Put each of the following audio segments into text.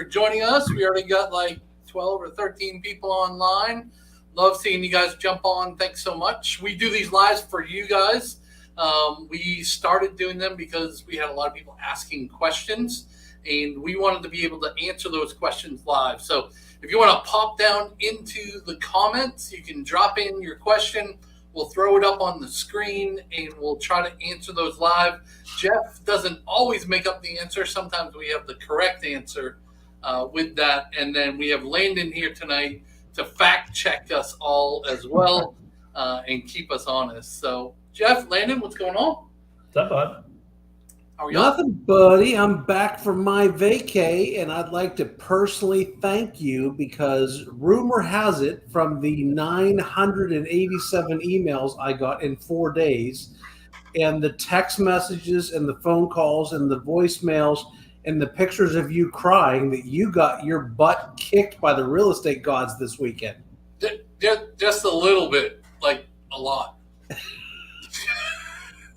joining us. We already got like 12 or 13 people online. Love seeing you guys jump on. Thanks so much. We do these lives for you guys. We started doing them because we had a lot of people asking questions, and we wanted to be able to answer those questions live. So if you want to pop down into the comments, you can drop in your question. We'll throw it up on the screen, and we'll try to answer those live. Jeff doesn't always make up the answer. Sometimes we have the correct answer with that. And then we have Landon here tonight to fact check us all as well and keep us honest. So, Jeff, Landon, what's going on? What's up, bud? How are you? Nothing, buddy. I'm back from my vacay, and I'd like to personally thank you because rumor has it from the 987 emails I got in 4 days and the text messages and the phone calls and the voicemails and the pictures of you crying that you got your butt kicked by the real estate gods this weekend. Just a little bit, like a lot.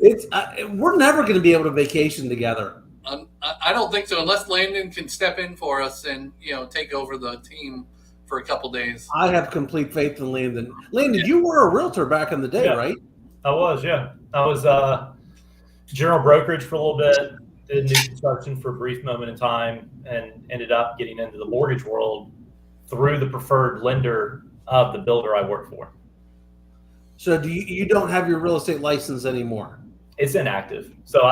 It's we're never going to be able to vacation together. I don't think so, unless Landon can step in for us and take over the team for a couple days. I have complete faith in Landon. Landon, you were a realtor back in the day, right? I was, yeah. I was general brokerage for a little bit, did new construction for a brief moment in time, and ended up getting into the mortgage world through the preferred lender of the builder I work for. So you don't have your real estate license anymore? It's inactive. So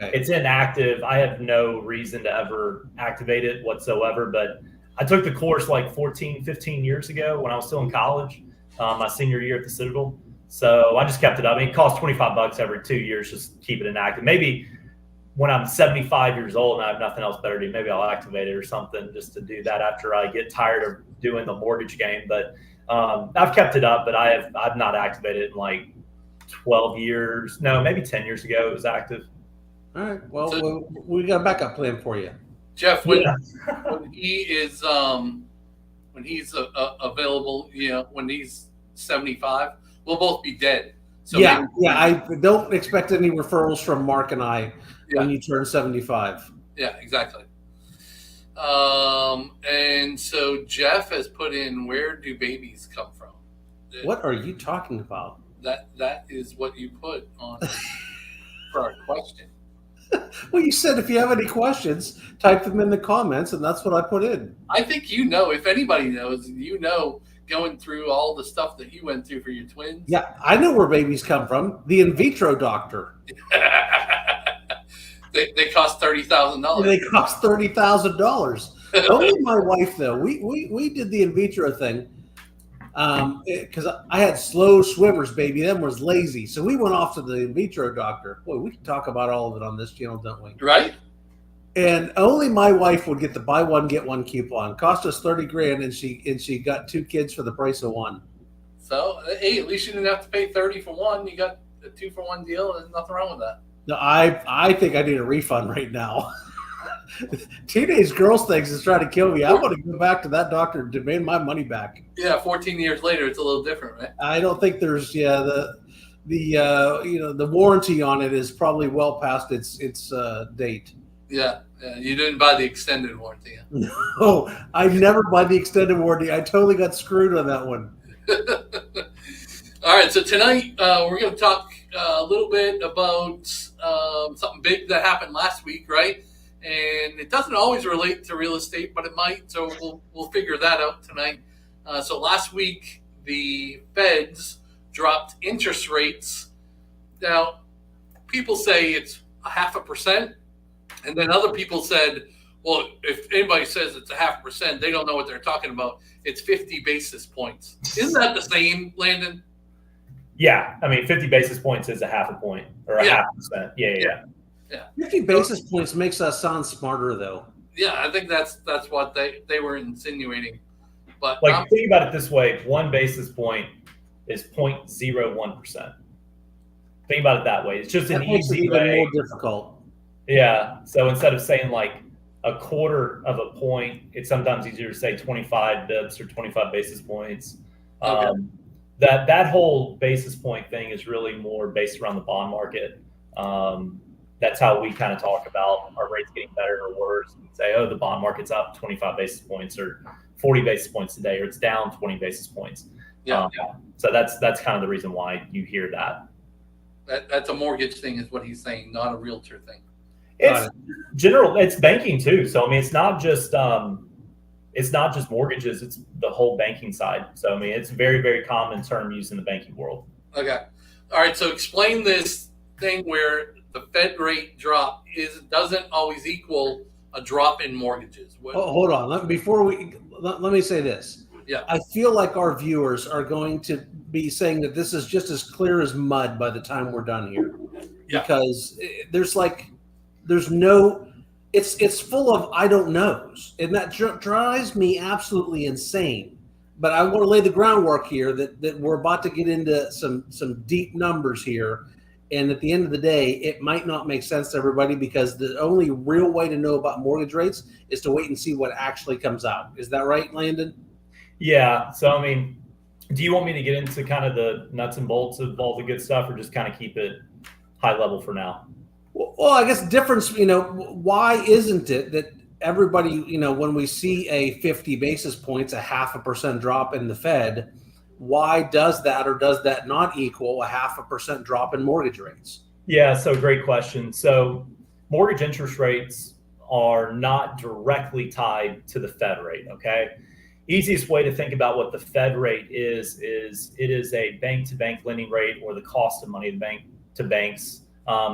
it's inactive. I have no reason to ever activate it whatsoever, but I took the course like 14, 15 years ago when I was still in college, my senior year at the Citadel. So I just kept it up. I mean, it costs $25 every 2 years just to keep it inactive. Maybe when I'm 75 years old and I have nothing else better to do, maybe I'll activate it or something just to do that after I get tired of doing the mortgage game. But I've kept it up, but I've not activated it in like 12 years. No, maybe 10 years ago it was active. All right. Well, we got a backup plan for you. Jeff, when he is when he's available, when he's 75, we'll both be dead. So yeah. I don't expect any referrals from Mark and I when you turn 75. Yeah, exactly. And so Jeff has put in, where do babies come from? What are you talking about? That is what you put on for our question. Well, you said if you have any questions, type them in the comments, and that's what I put in. I think if anybody knows, going through all the stuff that you went through for your twins. Yeah, I know where babies come from. The in vitro doctor. They cost $30,000. They cost $30,000. Only my wife, though. We did the in vitro thing because I had slow swimmers, baby. Them was lazy. So we went off to the in vitro doctor. Boy, we can talk about all of it on this channel, don't we? Right. And only my wife would get the buy one, get one coupon. Cost us $30,000, and she got 2 kids for the price of one. So, hey, at least you didn't have to pay $30 for one. You got a 2-for-1 deal. There's nothing wrong with that. No, I think I need a refund right now. Teenage girls things is trying to kill me. I want to go back to that doctor and demand my money back. Yeah, 14 years later, it's a little different, right? I don't think there's the warranty on it is probably well past its date. Yeah, you didn't buy the extended warranty. No, I never buy the extended warranty. I totally got screwed on that one. All right, so tonight we're going to talk a little bit about something big that happened last week, right? And it doesn't always relate to real estate, but it might. So we'll figure that out tonight. So last week the Feds dropped interest rates. Now people say it's 0.5%, and then other people said, well, if anybody says it's 0.5%, they don't know what they're talking about. It's 50 basis points. Isn't that the same, Landon? Yeah, I mean, 50 basis points is 0.5 point or 0.5%. Yeah. 50 basis points makes us sound smarter, though. Yeah, I think that's what they were insinuating. But think about it this way: 1 basis point is 0.01%. Think about it that way. It's just an easy way. More difficult. Yeah. So instead of saying like 1/4 of a point, it's sometimes easier to say 25 bips or 25 basis points. Okay. That whole basis point thing is really more based around the bond market. that's how we kind of talk about our rates getting better or worse. We say, oh, the bond market's up 25 basis points or 40 basis points today, or it's down 20 basis points. Yeah. So that's kind of the reason why you hear that. That's a mortgage thing, is what he's saying, not a realtor thing. It's general. It's banking too. So I mean, it's not just mortgages. It's the whole banking side. So I mean, it's a very, very common term used in the banking world. Okay. All right. So explain this thing where the Fed rate drop doesn't always equal a drop in mortgages. Hold on. Let me say this. Yeah. I feel like our viewers are going to be saying that this is just as clear as mud by the time we're done here. Yeah. Because it's full of I don't knows, and that drives me absolutely insane. But I want to lay the groundwork here that we're about to get into some deep numbers here. And at the end of the day, it might not make sense to everybody, because the only real way to know about mortgage rates is to wait and see what actually comes out. Is that right, Landon? Yeah. So, I mean, do you want me to get into kind of the nuts and bolts of all the good stuff, or just kind of keep it high level for now? Well, I guess difference, why isn't it that everybody, when we see a 50 basis points, a 0.5% drop in the Fed, why does that or does that not equal a 0.5% drop in mortgage rates? Yeah, so great question. So mortgage interest rates are not directly tied to the Fed rate, okay? Easiest way to think about what the Fed rate is it is a bank-to-bank lending rate, or the cost of money to banks.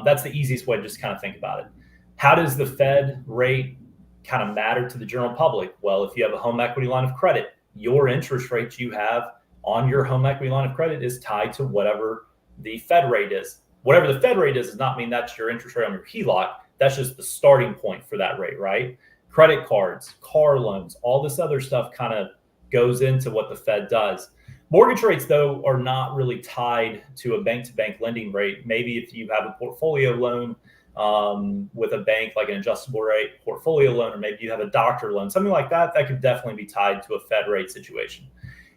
That's the easiest way to just kind of think about it. How does the Fed rate kind of matter to the general public? Well, if you have a home equity line of credit, your interest rates you have on your home equity line of credit is tied to whatever the Fed rate is. Whatever the Fed rate is does not mean that's your interest rate on your HELOC. That's just the starting point for that rate, right? Credit cards, car loans, all this other stuff kind of goes into what the Fed does. Mortgage rates, though, are not really tied to a bank-to-bank lending rate. Maybe if you have a portfolio loan with a bank, like an adjustable rate portfolio loan, or maybe you have a doctor loan, something like that, that could definitely be tied to a Fed rate situation.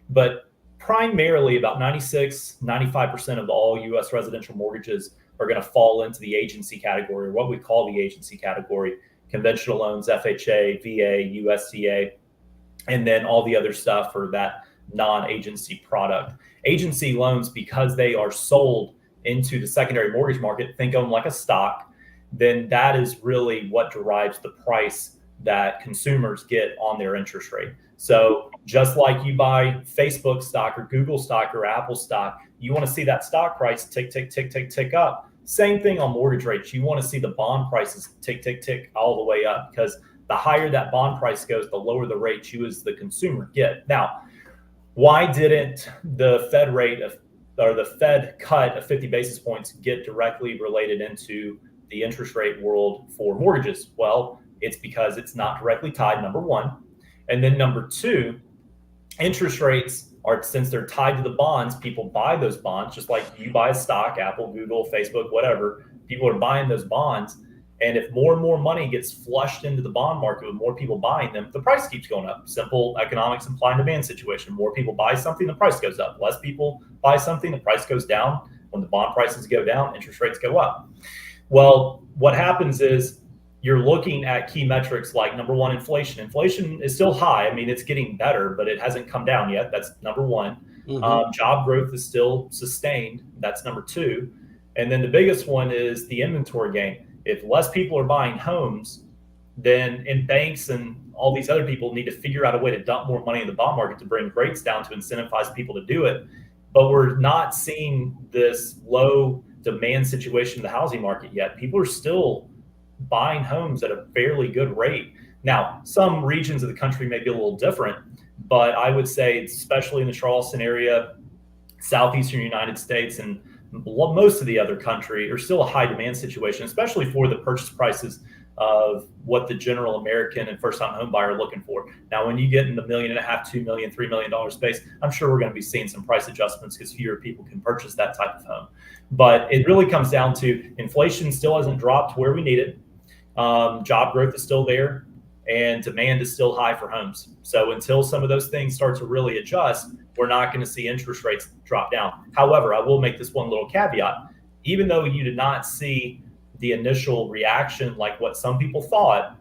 But primarily about 95% of all U.S. residential mortgages are going to fall into the agency category, or what we call the agency category: conventional loans, FHA, VA, USDA, and then all the other stuff for that non-agency product. Agency loans, because they are sold into the secondary mortgage market, think of them like a stock, then that is really what derives the price that consumers get on their interest rate. So just like you buy Facebook stock or Google stock or Apple stock, you want to see that stock price tick, tick, tick, tick, tick up. Same thing on mortgage rates. You want to see the bond prices tick, tick, tick all the way up, because the higher that bond price goes, the lower the rate you as the consumer get. Now, why didn't the Fed rate or the Fed cut of 50 basis points get directly related into the interest rate world for mortgages? Well, it's because it's not directly tied, number one. And then number two, interest rates are, since they're tied to the bonds, people buy those bonds, just like you buy a stock, Apple, Google, Facebook, whatever. People are buying those bonds. And if more and more money gets flushed into the bond market with more people buying them, the price keeps going up. Simple economic supply and demand situation. More people buy something, the price goes up. Less people buy something, the price goes down. When the bond prices go down, interest rates go up. Well, what happens is you're looking at key metrics like, number one, inflation. Inflation is still high. I mean, it's getting better, but it hasn't come down yet. That's number one. Mm-hmm. Job growth is still sustained. That's number two. And then the biggest one is the inventory gain. If less people are buying homes, then banks and all these other people need to figure out a way to dump more money in the bond market to bring rates down to incentivize people to do it. But we're not seeing this low demand situation in the housing market yet. People are still buying homes at a fairly good rate. Now, some regions of the country may be a little different, but I would say, especially in the Charleston area, southeastern United States, and most of the other country, are still a high demand situation, especially for the purchase prices of what the general American and first-time home buyer are looking for. Now, when you get in the $1.5 million, $2 million, $3 million space, I'm sure we're going to be seeing some price adjustments because fewer people can purchase that type of home. But it really comes down to inflation still hasn't dropped where we need it. Job growth is still there, and demand is still high for homes. So until some of those things start to really adjust, we're not going to see interest rates drop down. However, I will make this one little caveat. Even though you did not see the initial reaction, like what some people thought,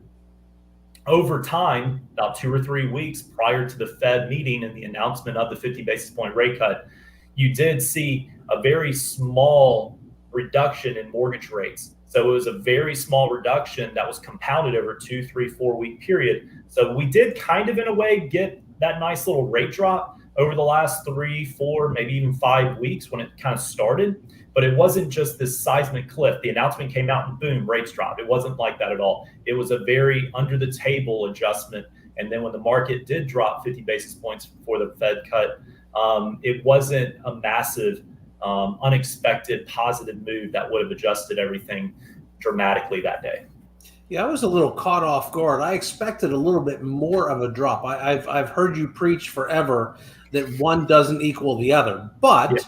over time, about 2 or 3 weeks prior to the Fed meeting and the announcement of the 50 basis point rate cut, you did see a very small reduction in mortgage rates. So it was a very small reduction that was compounded over 2, 3, 4 week period. So we did kind of, in a way, get that nice little rate drop over the last 3, 4, maybe even 5 weeks when it kind of started. But it wasn't just this seismic cliff. The announcement came out and boom, rates dropped. It wasn't like that at all. It was a very under the table adjustment. And then when the market did drop 50 basis points before the Fed cut, it wasn't a massive, unexpected positive move that would have adjusted everything dramatically that day. Yeah, I was a little caught off guard. I expected a little bit more of a drop. I've heard you preach forever that one doesn't equal the other, but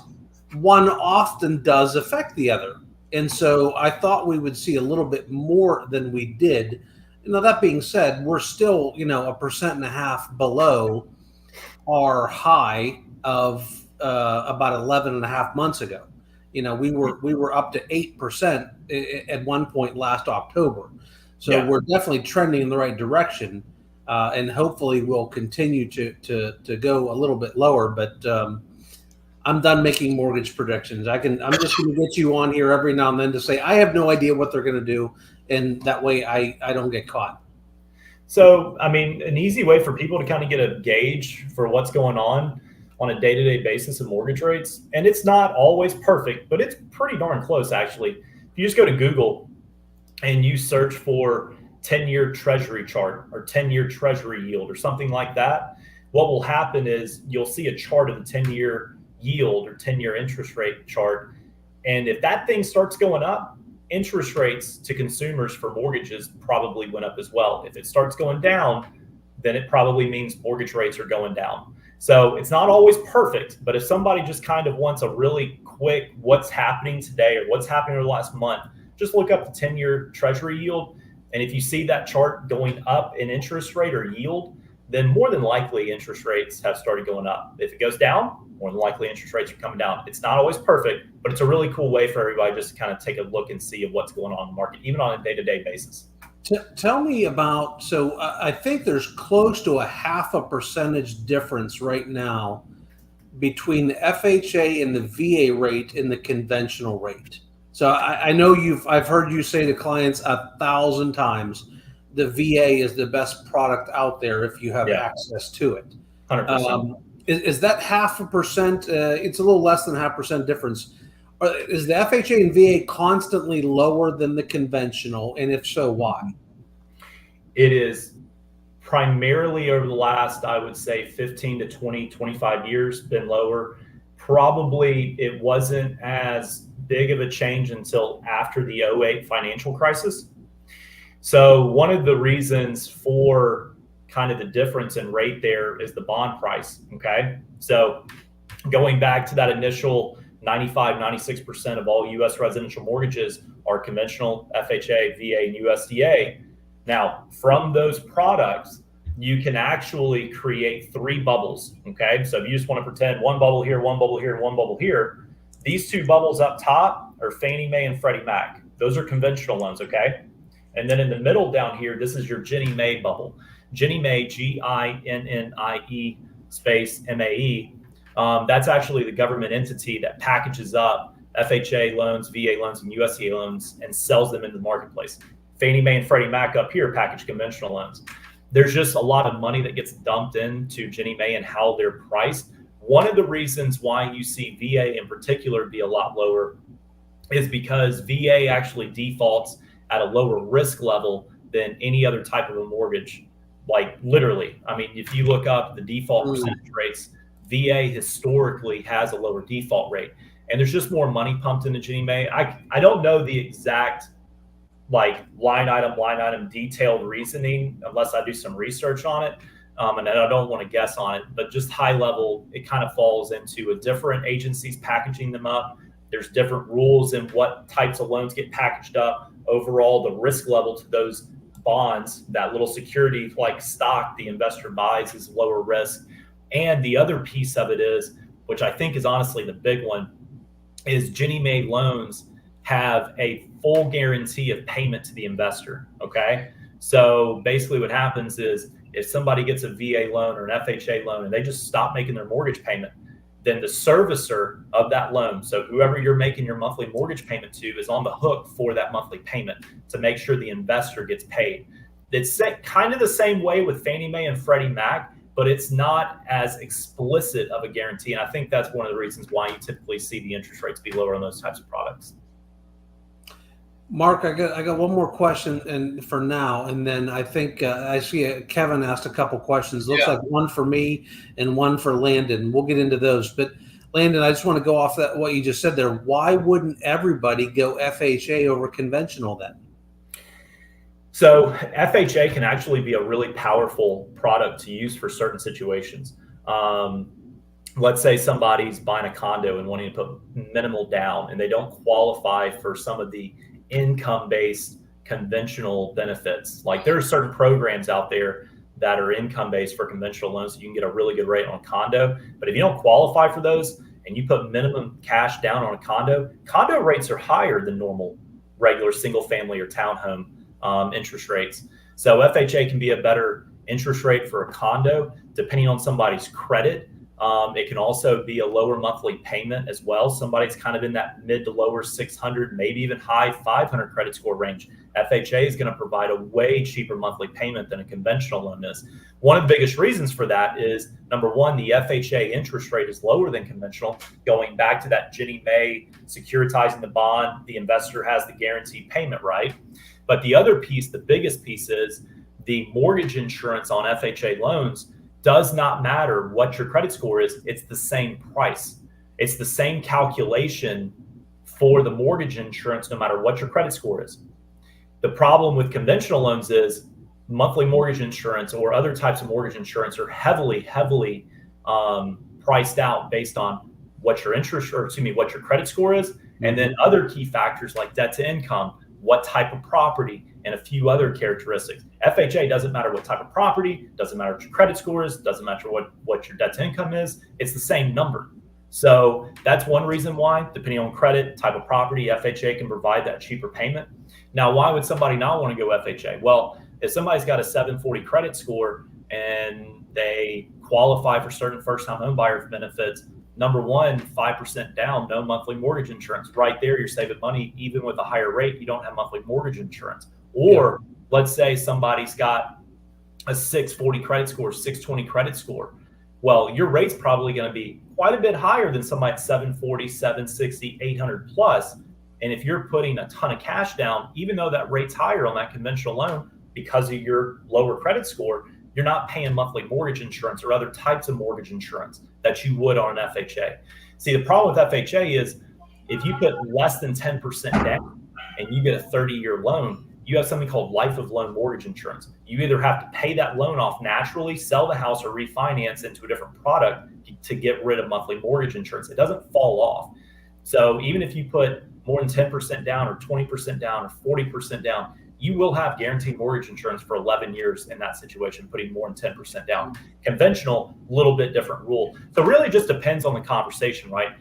one often does affect the other. And so I thought we would see a little bit more than we did. Now, that being said, we're still, 1.5% below our high of about 11 and a half months ago. We were up to 8% at one point last October. So we're definitely trending in the right direction, and hopefully we'll continue to go a little bit lower. But I'm done making mortgage predictions. I'm just going to get you on here every now and then to say I have no idea what they're going to do, and that way I don't get caught. So, I mean, an easy way for people to kind of get a gauge for what's going on a day-to-day basis of mortgage rates, and it's not always perfect, but it's pretty darn close, actually. If you just go to Google and you search for 10-year treasury chart or 10-year treasury yield or something like that, what will happen is you'll see a chart of the 10-year yield or 10-year interest rate chart. And if that thing starts going up, interest rates to consumers for mortgages probably went up as well. If it starts going down, then it probably means mortgage rates are going down. So it's not always perfect, but if somebody just kind of wants a really quick what's happening today or what's happening over the last month, just look up the 10-year treasury yield. And if you see that chart going up in interest rate or yield, then more than likely interest rates have started going up. If it goes down, more than likely interest rates are coming down. It's not always perfect, but it's a really cool way for everybody just to kind of take a look and see of what's going on in the market, even on a day-to-day basis. Tell me about, so I think there's close to a 0.5% difference right now between the FHA and the VA rate and the conventional rate. So I know I've heard you say to clients 1,000 times, the VA is the best product out there if you have access to it. 100%. Is that 0.5%? It's a little less than 0.5% difference. Is the FHA and VA constantly lower than the conventional? And if so, why? It is primarily over the last, I would say, 15 to 20, 25 years been lower. Probably it wasn't as big of a change until after the 2008 financial crisis. So one of the reasons for kind of the difference in rate there is the bond price. Okay. So going back to that initial 95, 96% of all U.S. residential mortgages are conventional, FHA, VA, and USDA. Now, from those products, you can actually create 3 bubbles. Okay. So if you just want to pretend one bubble here, one bubble here, one bubble here, these 2 bubbles up top are Fannie Mae and Freddie Mac. Those are conventional loans. Okay. And then in the middle down here, this is your Ginnie Mae bubble. Ginnie Mae, Ginnie space MAE. That's actually the government entity that packages up FHA loans, VA loans, and USDA loans and sells them into the marketplace. Fannie Mae and Freddie Mac up here package conventional loans. There's just a lot of money that gets dumped into Ginnie Mae and how they're priced. One of the reasons why you see VA in particular be a lot lower is because VA actually defaults at a lower risk level than any other type of a mortgage. Like literally, I mean, if you look up the default percentage rates, VA historically has a lower default rate, and there's just more money pumped into Ginnie Mae. I don't know the exact like line item detailed reasoning unless I do some research on it. And I don't want to guess on it, but just high level, it kind of falls into a different agencies packaging them up. There's different rules in what types of loans get packaged up. Overall, the risk level to those bonds, that little security like stock the investor buys, is lower risk. And the other piece of it is, which I think is honestly the big one, is Ginnie Mae loans have a full guarantee of payment to the investor. Okay. So basically what happens is if somebody gets a VA loan or an FHA loan and they just stop making their mortgage payment, then the servicer of that loan, so whoever you're making your monthly mortgage payment to, is on the hook for that monthly payment to make sure the investor gets paid. It's kind of the same way with Fannie Mae and Freddie Mac, but it's not as explicit of a guarantee. And I think that's one of the reasons why you typically see the interest rates be lower on those types of products. Mark, I got one more question, and for now, and then I think I see Kevin asked a couple questions. Looks like one for me and one for Landon. We'll get into those, but Landon, I just want to go off that what you just said there. Why wouldn't everybody go FHA over conventional then? So FHA can actually be a really powerful product to use for certain situations. Let's say somebody's buying a condo and wanting to put minimal down, and they don't qualify for some of the income-based conventional benefits. Like there are certain programs out there that are income-based for conventional loans, so you can get a really good rate on a condo. But if you don't qualify for those and you put minimum cash down on a condo rates are higher than normal, regular single family or townhome interest rates. So FHA can be a better interest rate for a condo, depending on somebody's credit. It can also be a lower monthly payment as well. Somebody's kind of in that mid to lower 600, maybe even high 500 credit score range. FHA is going to provide a way cheaper monthly payment than a conventional loan is. One of the biggest reasons for that is, number one, the FHA interest rate is lower than conventional. Going back to that Ginnie Mae securitizing the bond, the investor has the guaranteed payment, right? But the other piece, the biggest piece, is the mortgage insurance on FHA loans does not matter what your credit score is. It's the same price. It's the same calculation for the mortgage insurance, no matter what your credit score is. The problem with conventional loans is monthly mortgage insurance or other types of mortgage insurance are heavily priced out based on what your what your credit score is. And then other key factors like debt to income, what type of property, and a few other characteristics. FHA doesn't matter what type of property, doesn't matter what your credit score is, doesn't matter what your debt to income is. It's the same number. So that's one reason why, depending on credit, type of property, FHA can provide that cheaper payment. Now, why would somebody not want to go FHA? Well, if somebody's got a 740 credit score and they qualify for certain first-time home buyer benefits, number one, 5% down, no monthly mortgage insurance. Right there, you're saving money. Even with a higher rate, you don't have monthly mortgage insurance. Or let's say somebody's got a 640 credit score, 620 credit score. Well, your rate's probably going to be quite a bit higher than somebody at 740, 760, 800 plus. And if you're putting a ton of cash down, even though that rate's higher on that conventional loan because of your lower credit score, you're not paying monthly mortgage insurance or other types of mortgage insurance that you would on an FHA. See, the problem with FHA is if you put less than 10% down and you get a 30-year loan, you have something called life of loan mortgage insurance. You either have to pay that loan off naturally, sell the house, or refinance into a different product to get rid of monthly mortgage insurance. It doesn't fall off. So even if you put more than 10% down or 20% down or 40% down, you will have guaranteed mortgage insurance for 11 years in that situation, putting more than 10% down. Conventional, a little bit different rule. So it really just depends on the conversation, right?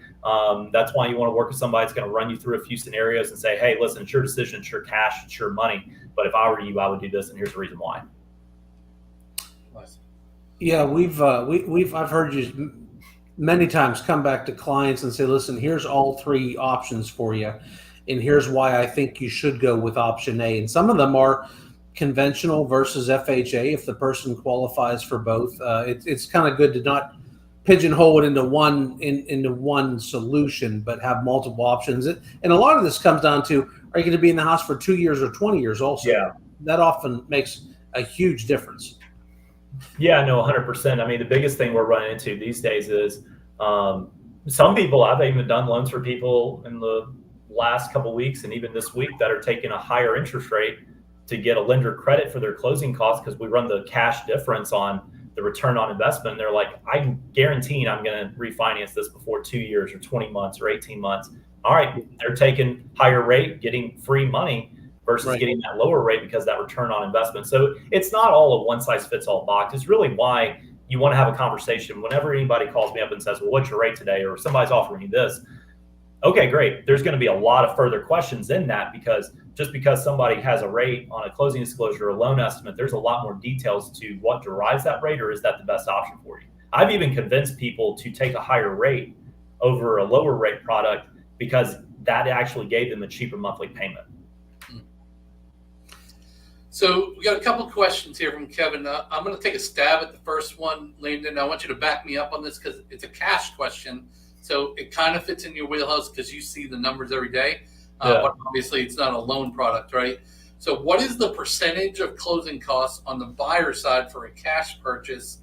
That's why you want to work with somebody that's going to run you through a few scenarios and say, hey, listen, it's your decision, it's your cash, it's your money. But if I were you, I would do this, and here's the reason why. Yeah, I've heard you many times come back to clients and say, listen, here's all three options for you. And here's why I think you should go with option A. And some of them are conventional versus FHA if the person qualifies for both. It's kind of good to not pigeonhole it into one solution, but have multiple options. And a lot of this comes down to, are you going to be in the house for 2 years or 20 years also? Yeah. That often makes a huge difference. Yeah, no, 100%. I mean, the biggest thing we're running into these days is some people, I've even done loans for people in the last couple of weeks and even this week that are taking a higher interest rate to get a lender credit for their closing costs because we run the cash difference on the return on investment. And they're like, I'm guaranteeing I'm going to refinance this before 2 years or 20 months or 18 months. All right, they're taking higher rate, getting free money versus getting that lower rate because of that return on investment. So it's not all a one size fits all box. It's really why you want to have a conversation. Whenever anybody calls me up and says, well, what's your rate today? Or somebody's offering you this, Okay, great. There's going to be a lot of further questions in that, because just because somebody has a rate on a closing disclosure or loan estimate, there's a lot more details to what derives that rate, or is that the best option for you. I've even convinced people to take a higher rate over a lower rate product because that actually gave them a cheaper monthly payment. So we got a couple of questions here from Kevin. I'm going to take a stab at the first one, Landon. I want you to back me up on this because it's a cash question. So it kind of fits in your wheelhouse because you see the numbers every day. But obviously it's not a loan product, right? So what is the percentage of closing costs on the buyer side for a cash purchase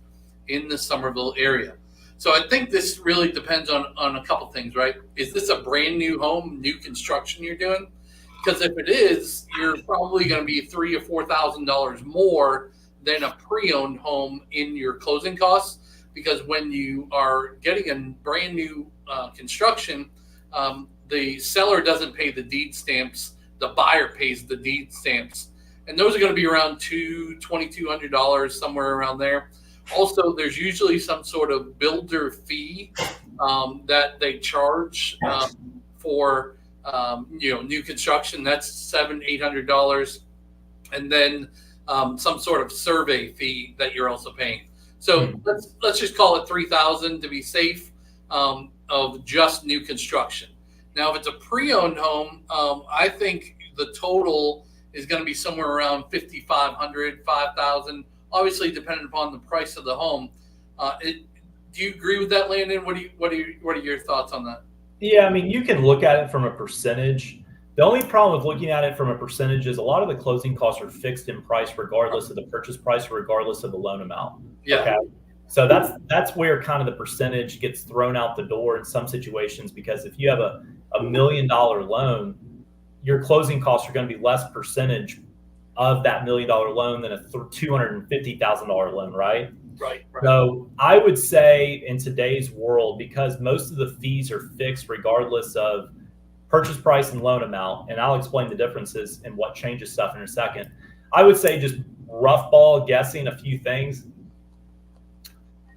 in the Summerville area? So I think this really depends on a couple things, right? Is this a brand new home, new construction you're doing? Because if it is, you're probably going to be $3,000 or $4,000 more than a pre-owned home in your closing costs. Because when you are getting a brand new construction, the seller doesn't pay the deed stamps; the buyer pays the deed stamps, and those are going to be around $2,200, somewhere around there. Also, there's usually some sort of builder fee that they charge for. New construction, that's $700-800, and then some sort of survey fee that you're also paying. So let's just call it $3,000 to be safe of just new construction. Now, if it's a pre-owned home, I think the total is going to be somewhere around $5,500, $5,000, obviously depending upon the price of the home. Do you agree with that, Landon? What are your thoughts on that? Yeah, I mean, you can look at it from a percentage. The only problem with looking at it from a percentage is a lot of the closing costs are fixed in price regardless of the purchase price or regardless of the loan amount. Yeah. Okay? So that's where kind of the percentage gets thrown out the door in some situations, because if you have a $1 million loan, your closing costs are going to be less percentage of that $1 million loan than a $250,000 loan, right? Right. So I would say in today's world, because most of the fees are fixed regardless of purchase price and loan amount, and I'll explain the differences and what changes stuff in a second, I would say just rough ball guessing a few things,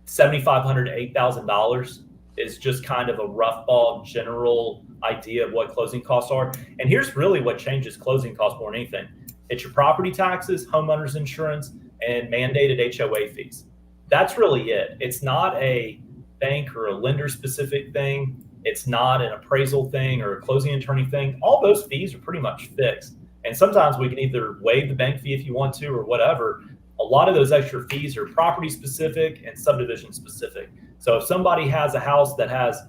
$7,500 to $8,000 is just kind of a rough ball general idea of what closing costs are. And here's really what changes closing costs more than anything. It's your property taxes, homeowners insurance, and mandated HOA fees. That's really it. It's not a bank or a lender specific thing. It's not an appraisal thing or a closing attorney thing. All those fees are pretty much fixed. And sometimes we can either waive the bank fee if you want to or whatever. A lot of those extra fees are property specific and subdivision specific. So if somebody has a house that has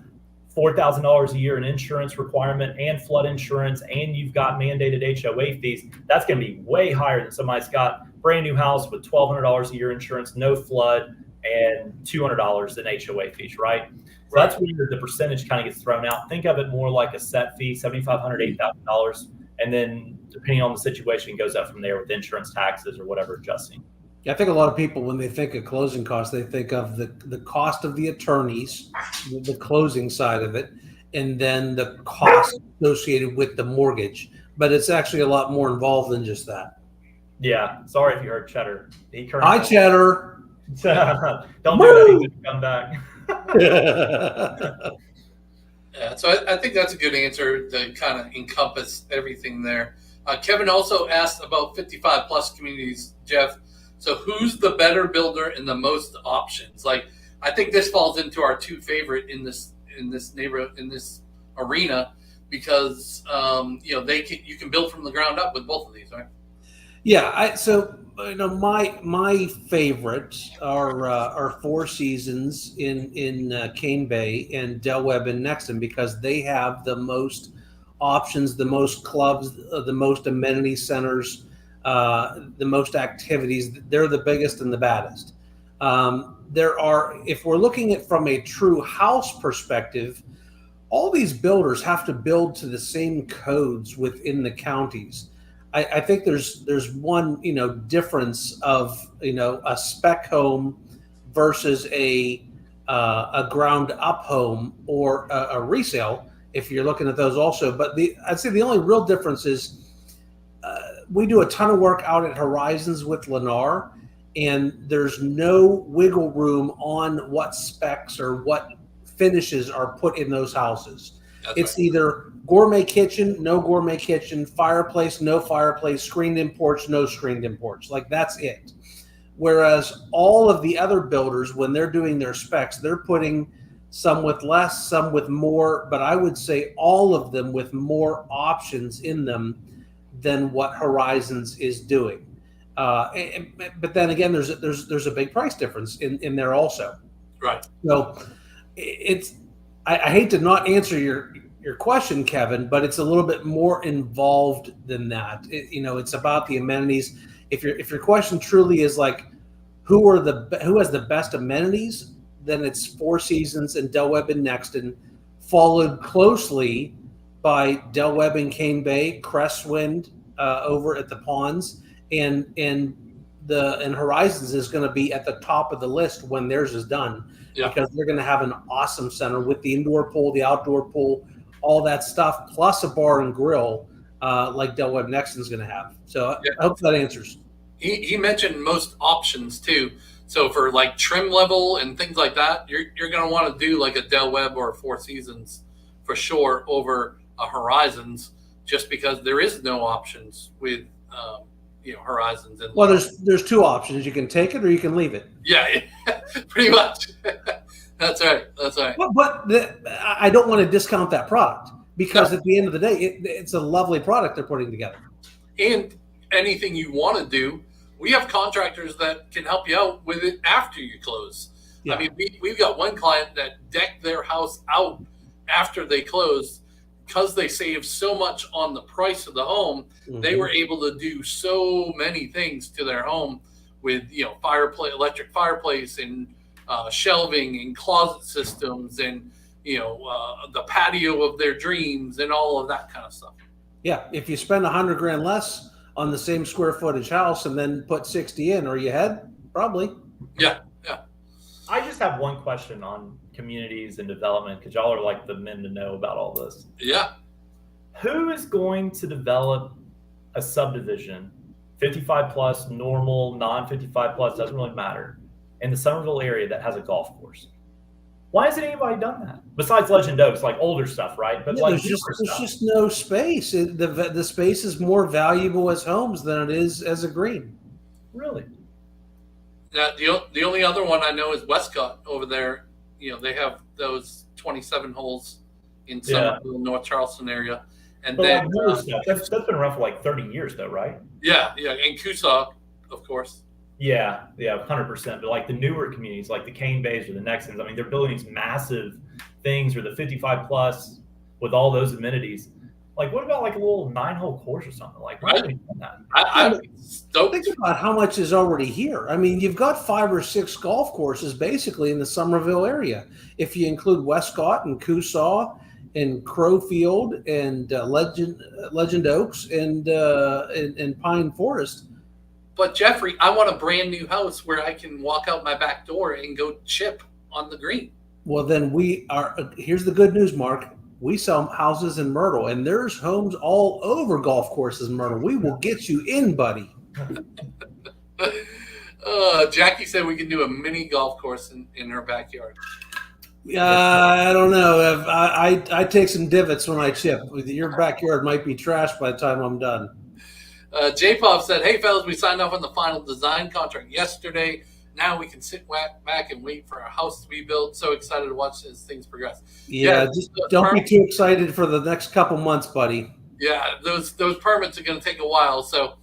$4,000 a year in insurance requirement and flood insurance, and you've got mandated HOA fees, that's going to be way higher than somebody's got brand new house with $1,200 a year insurance, no flood, and $200 in HOA fees, right? So that's where the percentage kind of gets thrown out. Think of it more like a set fee, $7,500, $8,000, and then depending on the situation, it goes up from there with insurance, taxes, or whatever adjusting. Yeah, I think a lot of people, when they think of closing costs, they think of the cost of the attorneys, the closing side of it, and then the cost associated with the mortgage. But it's actually a lot more involved than just that. Yeah, sorry if you heard Cheddar. Hi, Cheddar. Don't do that. He's gonna come back. Yeah, so I think that's a good answer to kind of encompass everything there. Kevin also asked about 55 plus communities, Jeff. So who's the better builder and the most options? Like, I think this falls into our two favorite in this neighborhood, in this arena, because you can build from the ground up with both of these, right? Yeah, my favorites are Four Seasons in Cane Bay and Del Webb in Nexton, because they have the most options, the most clubs, the most amenity centers, the most activities. They're the biggest and the baddest. If we're looking at from a true house perspective, all these builders have to build to the same codes within the counties. I think there's one difference of a spec home versus a ground up home or a resale, if you're looking at those also. But I'd say the only real difference is we do a ton of work out at Horizons with Lennar, and there's no wiggle room on what specs or what finishes are put in those houses. It's either gourmet kitchen, no gourmet kitchen, fireplace, no fireplace, screened-in porch, no screened-in porch. Like, that's it. Whereas all of the other builders, when they're doing their specs, they're putting some with less, some with more, but I would say all of them with more options in them than what Horizons is doing. But then again, there's a big price difference in there also. Right. So I hate to not answer your question, Kevin, but it's a little bit more involved than that. It's about the amenities. If your question truly is like, who has the best amenities, then it's Four Seasons and Del Webb and Nexton, followed closely by Del Webb and Cane Bay, Crestwind over at the Ponds, and Horizons is going to be at the top of the list when theirs is done, because they're going to have an awesome center with the indoor pool, the outdoor pool, all that stuff, plus a bar and grill like Del Webb Nexton's going to have. So I hope that answers. He mentioned most options too. So for like trim level and things like that, you're going to want to do like a Del Webb or a Four Seasons for sure over a Horizons, just because there is no options with Horizons. And there's two options. You can take it or you can leave it. Yeah, pretty much. That's right. But I don't want to discount that product, because at the end of the day, it's a lovely product they're putting together. And anything you want to do, we have contractors that can help you out with it after you close. Yeah. I mean, we've got one client that decked their house out after they closed because they saved so much on the price of the home. Mm-hmm. They were able to do so many things to their home with, fireplace, electric fireplace, and shelving and closet systems, and the patio of their dreams and all of that kind of stuff. Yeah, if you spend $100,000 less on the same square footage house and then put 60 in, are you ahead? Probably. Yeah. I just have one question on communities and development, because y'all are like the men to know about all this. Yeah. Who is going to develop a subdivision, 55 plus, normal, non-55 plus, doesn't really matter, in the Summerville area that has a golf course? Why hasn't anybody done that? Besides Legend Oaks, like older stuff, right? But there's just no space. The space is more valuable as homes than it is as a green. Really? Now, the only other one I know is Westcott over there. They have those 27 holes in Summerville, North Charleston area. And but then that's been around for like 30 years though, right? Yeah. And Coosaw, of course. Yeah, 100%. But like the newer communities, like the Cane Bays or the Nextons, I mean, they're building these massive things, or the 55 plus with all those amenities. Like, what about like a little 9-hole course or something? Like, why haven't you done that? I'm stoked. Think about how much is already here. I mean, you've got 5 or 6 golf courses basically in the Summerville area. If you include Westcott and Coosaw and Crowfield and Legend Oaks and Pine Forest. But Jeffrey, I want a brand new house where I can walk out my back door and go chip on the green. Well, then here's the good news, Mark. We sell houses in Myrtle, and there's homes all over golf courses in Myrtle. We will get you in, buddy. Jackie said we can do a mini golf course in her backyard. I don't know. I take some divots when I chip. Your backyard might be trashed by the time I'm done. J-Pop said, "Hey, fellas, we signed off on the final design contract yesterday. Now we can sit back and wait for our house to be built. So excited to watch as things progress." Yeah, just don't be too excited for the next couple months, buddy. Yeah, those permits are going to take a while. So,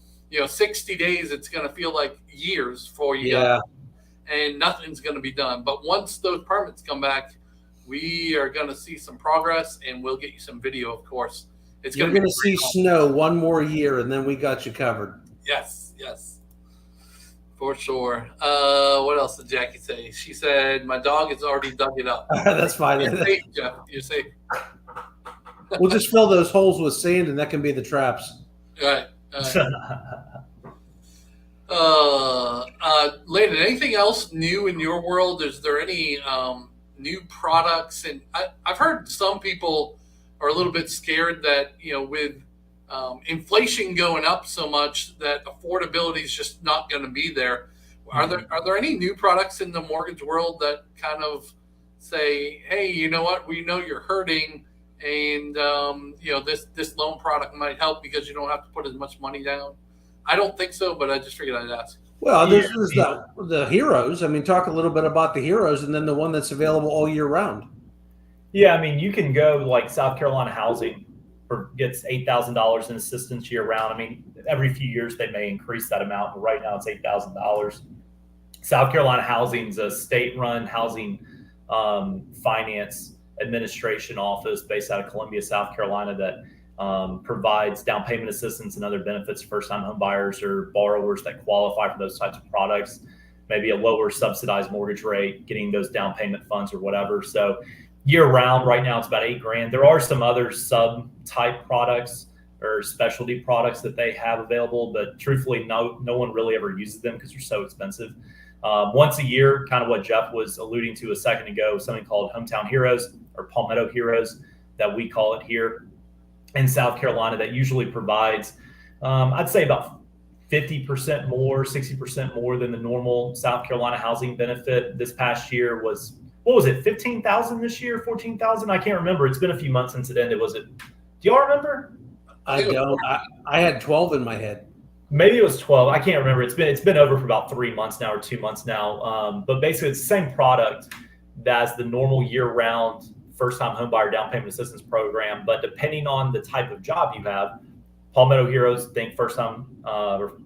60 days, it's going to feel like years for you guys, and nothing's going to be done. But once those permits come back, we are going to see some progress, and we'll get you some video, of course. You're going to see snow one more year, and then we got you covered. Yes, for sure. What else did Jackie say? She said, "My dog has already dug it up." That's fine. You're safe, Jeff. You're safe. We'll just fill those holes with sand, and that can be the traps. Right. Landon, anything else new in your world? Is there any new products? And I've heard some people are a little bit scared that, with inflation going up so much, that affordability is just not going to be there. Are there any new products in the mortgage world that kind of say, hey, you know what? We know you're hurting. and this loan product might help because you don't have to put as much money down. I don't think so, but I just figured I'd ask. Well, there's the heroes. I mean, talk a little bit about the heroes, and then the one that's available all year round. Yeah, I mean, you can go like South Carolina Housing gets $8,000 in assistance year round. I mean, every few years they may increase that amount, but right now it's $8,000. South Carolina Housing is a state-run housing finance administration office based out of Columbia, South Carolina, that provides down payment assistance and other benefits to first-time home buyers or borrowers that qualify for those types of products, maybe a lower subsidized mortgage rate, getting those down payment funds or whatever. So year-round, right now it's about $8,000. There are some other sub-type products or specialty products that they have available, but truthfully, no one really ever uses them because they're so expensive. Once a year, kind of what Jeff was alluding to a second ago, something called Hometown Heroes or Palmetto Heroes that we call it here in South Carolina, that usually provides, I'd say about 50% more, 60% more than the normal South Carolina housing benefit. This past year was, what was it, 15,000 this year, 14,000? I can't remember. It's been a few months since it ended. Was it, do y'all remember? I don't. I had 12 in my head. Maybe it was 12. I can't remember. It's been over for about 3 months now or 2 months now. But basically, it's the same product as the normal year-round first-time homebuyer down payment assistance program. But depending on the type of job you have, Palmetto Heroes, think first-time or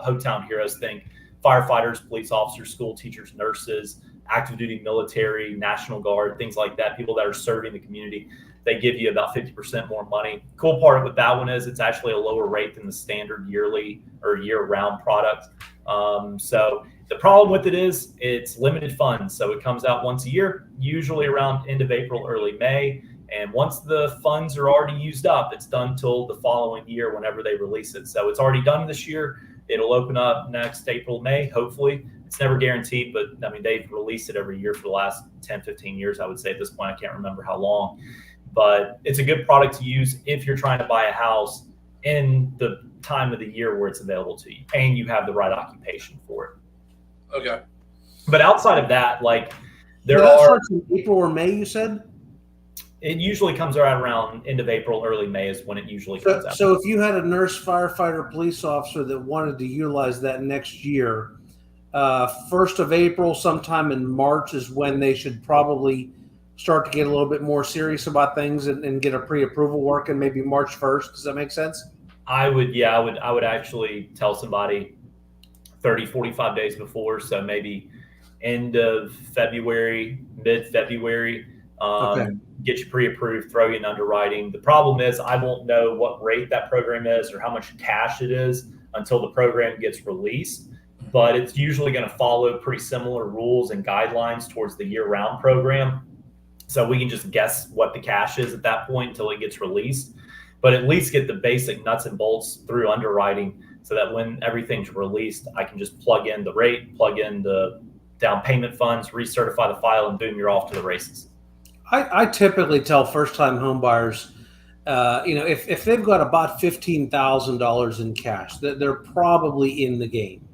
Hometown Heroes, think firefighters, police officers, school teachers, nurses, active duty military, National Guard, things like that, people that are serving the community. They give you about 50% more money. Cool part with that one is it's actually a lower rate than the standard yearly or year-round product. So the problem with it is it's limited funds. So it comes out once a year, usually around end of April, early May. And once the funds are already used up, it's done till the following year whenever they release it. So it's already done this year. It'll open up next April, May, hopefully. It's never guaranteed, but I mean, they've released it every year for the last 10, 15 years, I would say at this point. I can't remember how long. But it's a good product to use if you're trying to buy a house in the time of the year where it's available to you and you have the right occupation for it. Okay. But outside of that, like there starts in April or May, you said? It usually comes around end of April, early May is when it usually comes out. So if you had a nurse, firefighter, police officer that wanted to utilize that next year, 1st of April, sometime in March is when they should probably start to get a little bit more serious about things and get a pre-approval working, maybe March 1st. Does that make sense? I would actually tell somebody 30, 45 days before. So maybe end of February, mid-February, get you pre-approved, throw you in underwriting. The problem is I won't know what rate that program is or how much cash it is until the program gets released. But it's usually going to follow pretty similar rules and guidelines towards the year-round program. So we can just guess what the cash is at that point until it gets released, but at least get the basic nuts and bolts through underwriting so that when everything's released, I can just plug in the rate, plug in the down payment funds, recertify the file, and boom, you're off to the races. I typically tell first-time home buyers, if they've got about $15,000 in cash, they're probably in the game.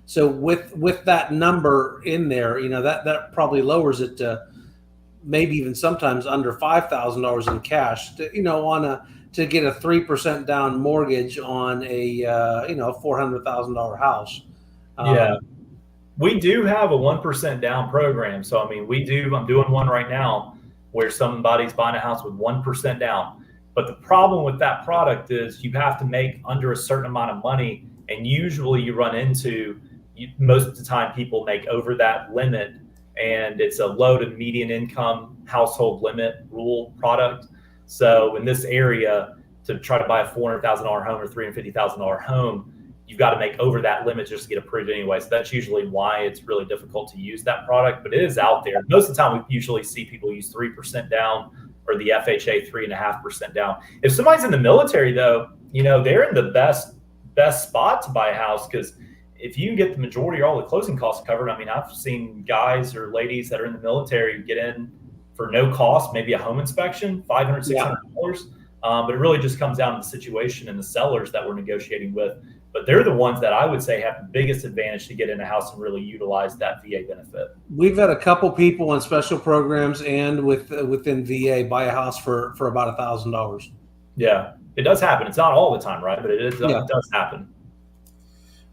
So with that number in there, that probably lowers it to maybe even sometimes under $5,000 in cash to get a 3% down mortgage on a $400,000 house. Yeah. We do have a 1% down program. So, I mean, I'm doing one right now where somebody's buying a house with 1% down. But the problem with that product is you have to make under a certain amount of money. And usually you run into, most of the time people make over that limit. And it's a low to median income household limit rule product. So in this area, to try to buy a $400,000 home or $350,000 home, you've got to make over that limit just to get approved anyway. So that's usually why it's really difficult to use that product, but it is out there. Most of the time, we usually see people use 3% down or the FHA 3.5% down. If somebody's in the military, though, they're in the best spot to buy a house because if you can get the majority or all the closing costs covered, I mean, I've seen guys or ladies that are in the military get in for no cost, maybe a home inspection, $500, $600. But it really just comes down to the situation and the sellers that we're negotiating with. but they're the ones that I would say have the biggest advantage to get in a house and really utilize that VA benefit. We've had a couple people on special programs and within VA buy a house for about $1,000. Yeah, it does happen. It's not all the time, right? But it does happen.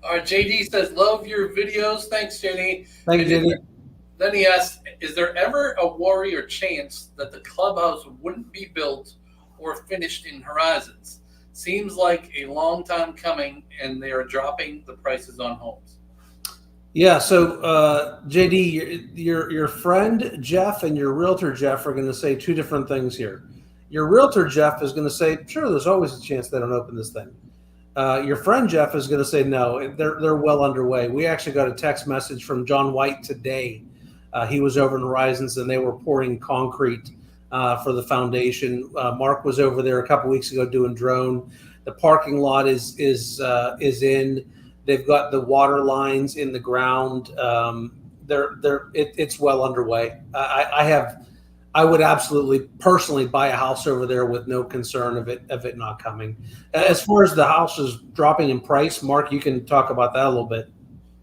All right, JD says, love your videos. Thanks, JD. Thank you, JD. Then he asked, is there ever a worry or chance that the clubhouse wouldn't be built or finished in Horizons? Seems like a long time coming, and they are dropping the prices on homes. Yeah, so JD, your friend Jeff and your realtor Jeff are going to say two different things here. Your realtor Jeff is going to say, sure, there's always a chance they don't open this thing. Your friend Jeff is going to say, no, they're well underway. We actually got a text message from John White today. He was over in Horizons, and they were pouring concrete for the foundation. Mark was over there a couple weeks ago doing drone. The parking lot is in. They've got the water lines in the ground. It's well underway. I would absolutely personally buy a house over there with no concern of it not coming. As far as the houses dropping in price, Mark, you can talk about that a little bit.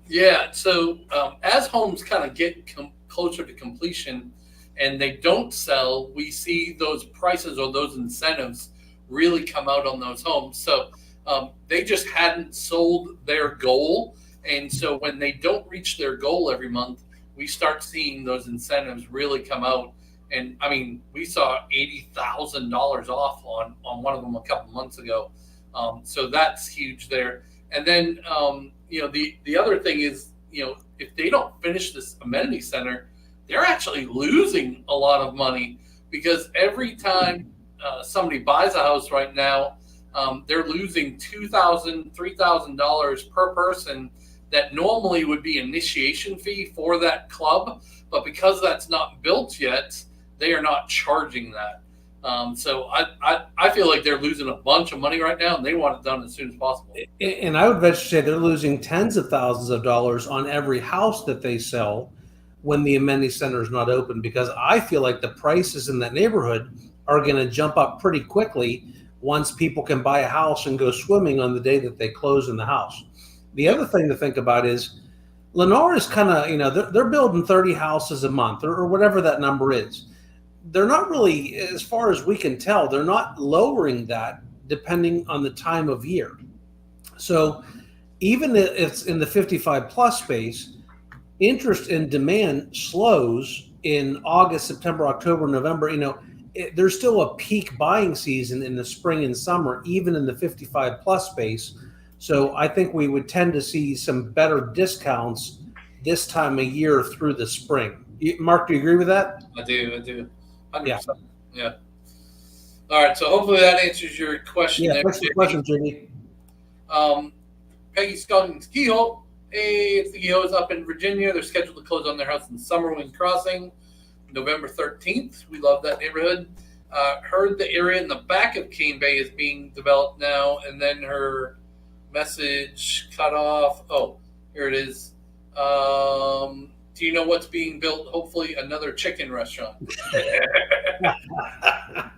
Yeah. So as homes kind of get closer to completion and they don't sell, we see those prices or those incentives really come out on those homes. So they just hadn't sold their goal. And so when they don't reach their goal every month, we start seeing those incentives really come out. And I mean, we saw $80,000 off on one of them a couple months ago. So that's huge there. And then, the other thing is, if they don't finish this amenity center, they're actually losing a lot of money, because every time somebody buys a house right now, they're losing $2,000, $3,000 per person that normally would be initiation fee for that club. But because that's not built yet, they are not charging that. So I feel like they're losing a bunch of money right now, and they want it done as soon as possible. And I would venture to say they're losing tens of thousands of dollars on every house that they sell when the amenity center is not open, because I feel like the prices in that neighborhood are going to jump up pretty quickly once people can buy a house and go swimming on the day that they close in the house. The other thing to think about is Lennar is kind of, they're building 30 houses a month or whatever that number is. They're not really, as far as we can tell, they're not lowering that depending on the time of year. So even if it's in the 55 plus space, interest and demand slows in August, September, October, November. There's still a peak buying season in the spring and summer, even in the 55 plus space. So I think we would tend to see some better discounts this time of year through the spring. Mark, do you agree with that? I do. 100%. Yeah. All right. So hopefully that answers your question. Yeah, what's the question, Jimmy? Peggy Scoggins Kehoe. Hey, it's the Kehoes up in Virginia. They're scheduled to close on their house in Summerville Crossing November 13th. We love that neighborhood. Heard the area in the back of Cane Bay is being developed now, and then her message cut off. Oh, here it is. Do you know what's being built? Hopefully another chicken restaurant.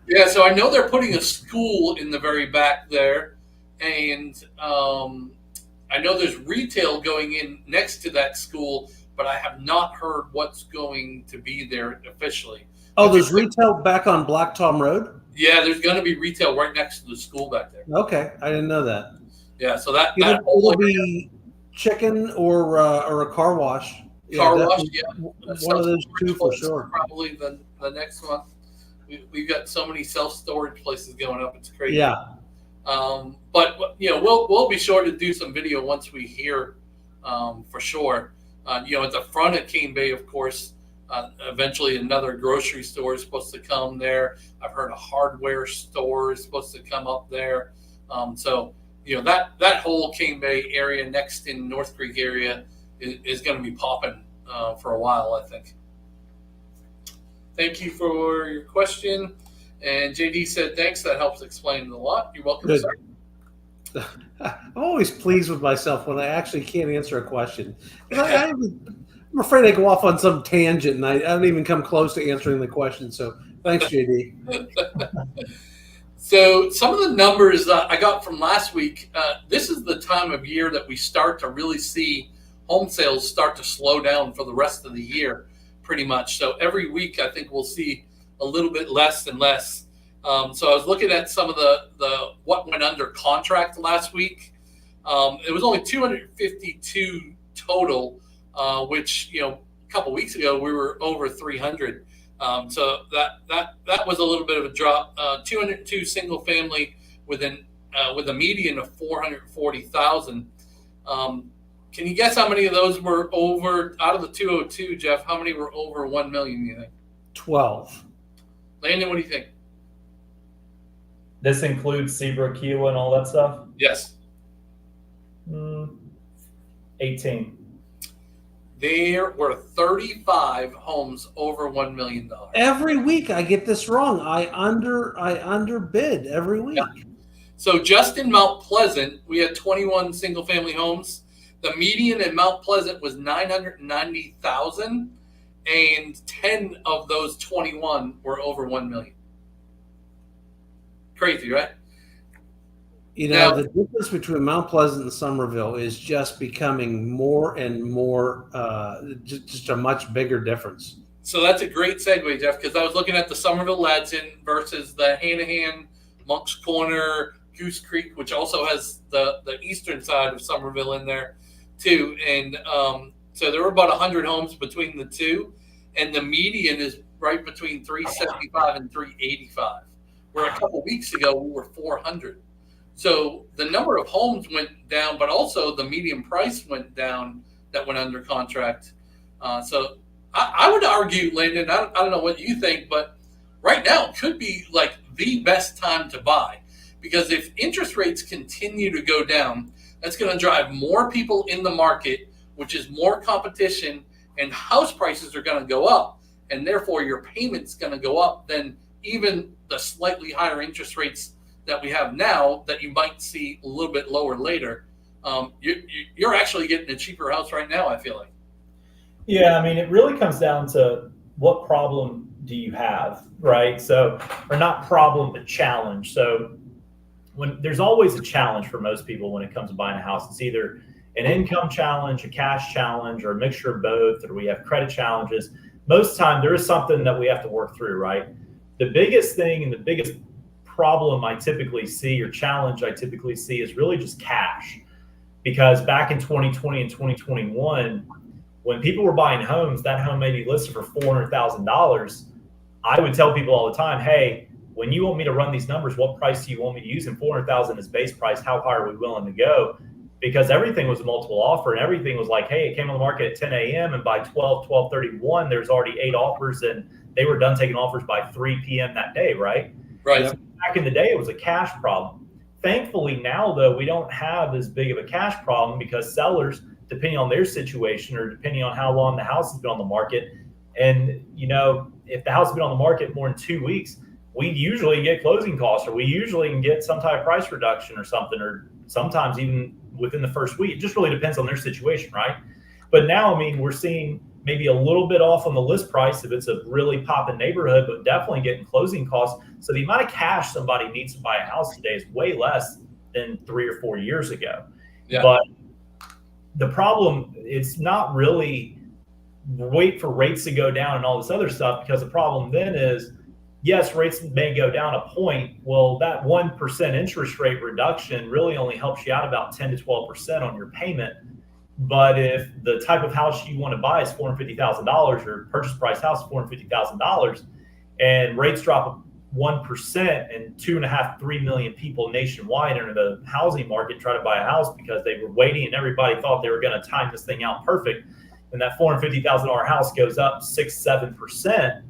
Yeah, so I know they're putting a school in the very back there, and I know there's retail going in next to that school, but I have not heard what's going to be there officially. Oh, there's retail back on Black Tom Road? Yeah, there's going to be retail right next to the school back there. Okay, I didn't know that. Yeah, so that will be chicken or a car wash. Car wash, yeah. One of those two for sure. Probably the next one. We've got so many self-storage places going up. It's crazy. Yeah. But we'll be sure to do some video once we hear for sure. At the front of Cane Bay, of course, eventually another grocery store is supposed to come there. I've heard a hardware store is supposed to come up there. So that whole Cane Bay area next in North Creek area is going to be popping for a while, I think. Thank you for your question. And JD said, thanks. That helps explain a lot. You're welcome, Good. sir. I'm always pleased with myself when I actually can't answer a question. I'm afraid I go off on some tangent and I don't even come close to answering the question. So thanks, JD. So some of the numbers I got from last week, this is the time of year that we start to really see home sales start to slow down for the rest of the year, pretty much. So every week, I think we'll see a little bit less and less. So I was looking at some of the what went under contract last week. It was only 252 total, which, a couple weeks ago we were over 300. So that was a little bit of a drop. 202 single family with a median of 440,000. Can you guess how many of those were over, out of the 202, Jeff? How many were over 1 million? You think? 12. Landon, what do you think? This includes Seabrook, Kiowa, and all that stuff? Yes. 18. There were 35 homes over $1 million. Every week I get this wrong. I underbid every week. Yeah. So just in Mount Pleasant, we had 21 single family homes. The median in Mount Pleasant was 990,000, and 10 of those 21 were over 1 million. Crazy, right? Now, the difference between Mount Pleasant and Summerville is just becoming more and more, just a much bigger difference. So that's a great segue, Jeff, because I was looking at the Summerville Ladson versus the Hanahan, Monk's Corner, Goose Creek, which also has the eastern side of Summerville in there too. And so there were about 100 homes between the two, and the median is right between 375 and 385, where a couple weeks ago we were 400. So the number of homes went down, but also the median price went down that went under contract. So I would argue, Landon, I don't know what you think, but right now it could be like the best time to buy, because if interest rates continue to go down, that's going to drive more people in the market, which is more competition, and house prices are going to go up, and therefore your payment's going to go up than even the slightly higher interest rates that we have now that you might see a little bit lower later. You're actually getting a cheaper house right now, I feel like. Yeah, I mean, it really comes down to what problem do you have, right? So, or not problem, but challenge. So when there's always a challenge for most people when it comes to buying a house, it's either an income challenge, a cash challenge, or a mixture of both, or we have credit challenges. Most of the time there is something that we have to work through, right? The biggest thing and the biggest problem I typically see, or challenge I typically see, is really just cash. Because back in 2020 and 2021, when people were buying homes, that home may be listed for $400,000. I would tell people all the time, hey, when you want me to run these numbers, what price do you want me to use? And 400,000 is base price. How high are we willing to go? Because everything was a multiple offer, and everything was like, hey, it came on the market at 10 a.m. and by 12:31, there's already 8 offers, and they were done taking offers by 3 p.m. that day, right? Right. So back in the day, it was a cash problem. Thankfully, now, though, we don't have as big of a cash problem, because sellers, depending on their situation or depending on how long the house has been on the market, and, if the house has been on the market more than 2 weeks, we usually get closing costs, or we usually can get some type of price reduction or something, or sometimes even within the first week. It just really depends on their situation, right? But now, I mean, we're seeing maybe a little bit off on the list price if it's a really popping neighborhood, but definitely getting closing costs. So the amount of cash somebody needs to buy a house today is way less than 3 or 4 years ago. Yeah. But the problem, it's not really wait for rates to go down and all this other stuff, because the problem then is, yes, rates may go down a point. Well, that 1% interest rate reduction really only helps you out about 10 to 12% on your payment. But if the type of house you want to buy is $450,000, or purchase price house is $450,000, and rates drop 1%, and 2.5–3 million people nationwide enter the housing market and try to buy a house because they were waiting and everybody thought they were going to time this thing out perfect, and that $450,000 house goes up 6–7%,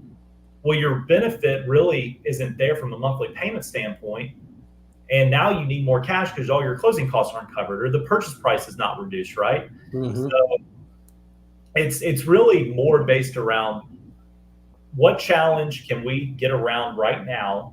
well, your benefit really isn't there from a monthly payment standpoint. And now you need more cash because all your closing costs aren't covered, or the purchase price is not reduced, right? Mm-hmm. So it's really more based around what challenge can we get around right now,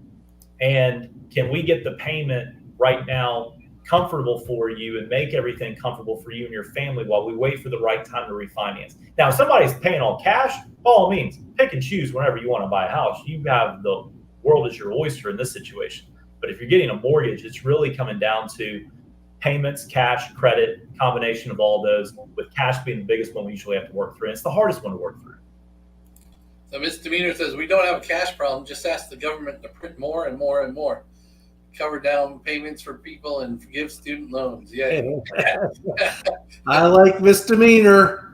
and can we get the payment right now comfortable for you and make everything comfortable for you and your family while we wait for the right time to refinance. Now, if somebody's paying all cash, by all means, pick and choose whenever you want to buy a house. You have the world as your oyster in this situation. But if you're getting a mortgage, it's really coming down to payments, cash, credit, combination of all those, with cash being the biggest one we usually have to work through. And it's the hardest one to work through. So Misdemeanor says, we don't have a cash problem. Just ask the government to print more and more and more. Cover down payments for people and forgive student loans. Yeah. I like Misdemeanor.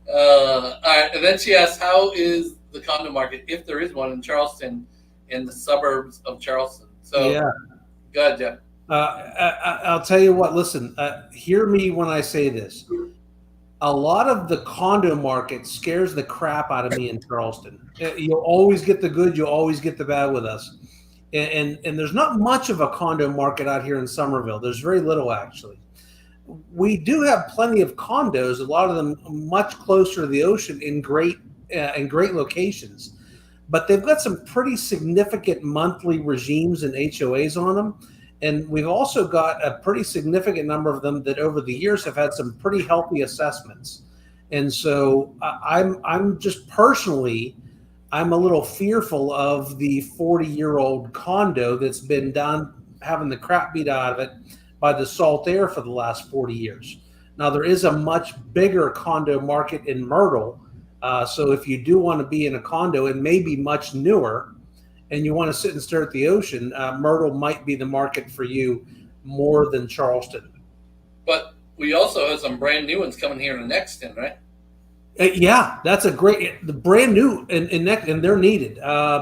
All right. And then she asks, how is the condo market, if there is one in Charleston, in the suburbs of Charleston? So, Yeah. Go ahead, Jeff. I'll tell you what, listen, hear me when I say this. A lot of the condo market scares the crap out of me in Charleston. You'll always get the good, you'll always get the bad with us. And there's not much of a condo market out here in Summerville. There's very little, actually. We do have plenty of condos, a lot of them much closer to the ocean in great locations. But they've got some pretty significant monthly regimes and HOAs on them. And we've also got a pretty significant number of them that over the years have had some pretty healthy assessments. And so I'm just personally, I'm a little fearful of the 40-year-old condo that's been done having the crap beat out of it by the salt air for the last 40 years. Now, there is a much bigger condo market in Myrtle. So if you do want to be in a condo and maybe much newer, and you want to sit and stare at the ocean, Myrtle might be the market for you more than Charleston. But we also have some brand new ones coming here in Nexton, right? Yeah, that's a great, the brand new, and they're needed.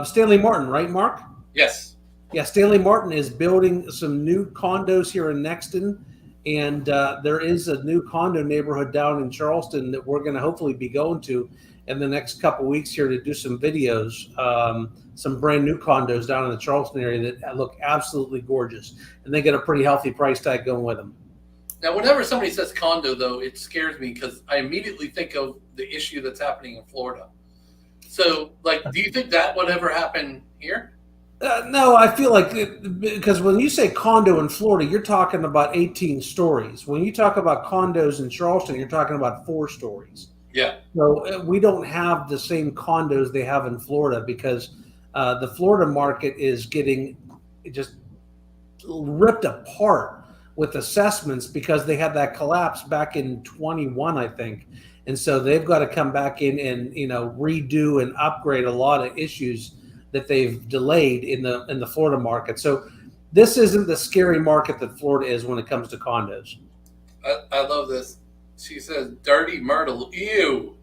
Stanley Martin, right, Mark? Yes. Yeah, Stanley Martin is building some new condos here in Nexton, and there is a new condo neighborhood down in Charleston that we're going to hopefully be going to in the next couple of weeks here to do some videos. Some brand new condos down in the Charleston area that look absolutely gorgeous, and they get a pretty healthy price tag going with them. Now, whenever somebody says condo, though, it scares me because I immediately think of the issue that's happening in Florida. So, like, do you think that would ever happen here? No, I feel like because when you say condo in Florida, you're talking about 18 stories. When you talk about condos in Charleston, you're talking about 4 stories. Yeah. So we don't have the same condos they have in Florida because the Florida market is getting just ripped apart with assessments because they had that collapse back in 21, I think. And so they've got to come back in and, redo and upgrade a lot of issues that they've delayed in the Florida market. So this isn't the scary market that Florida is when it comes to condos. I love this. She says, Dirty Myrtle. Ew.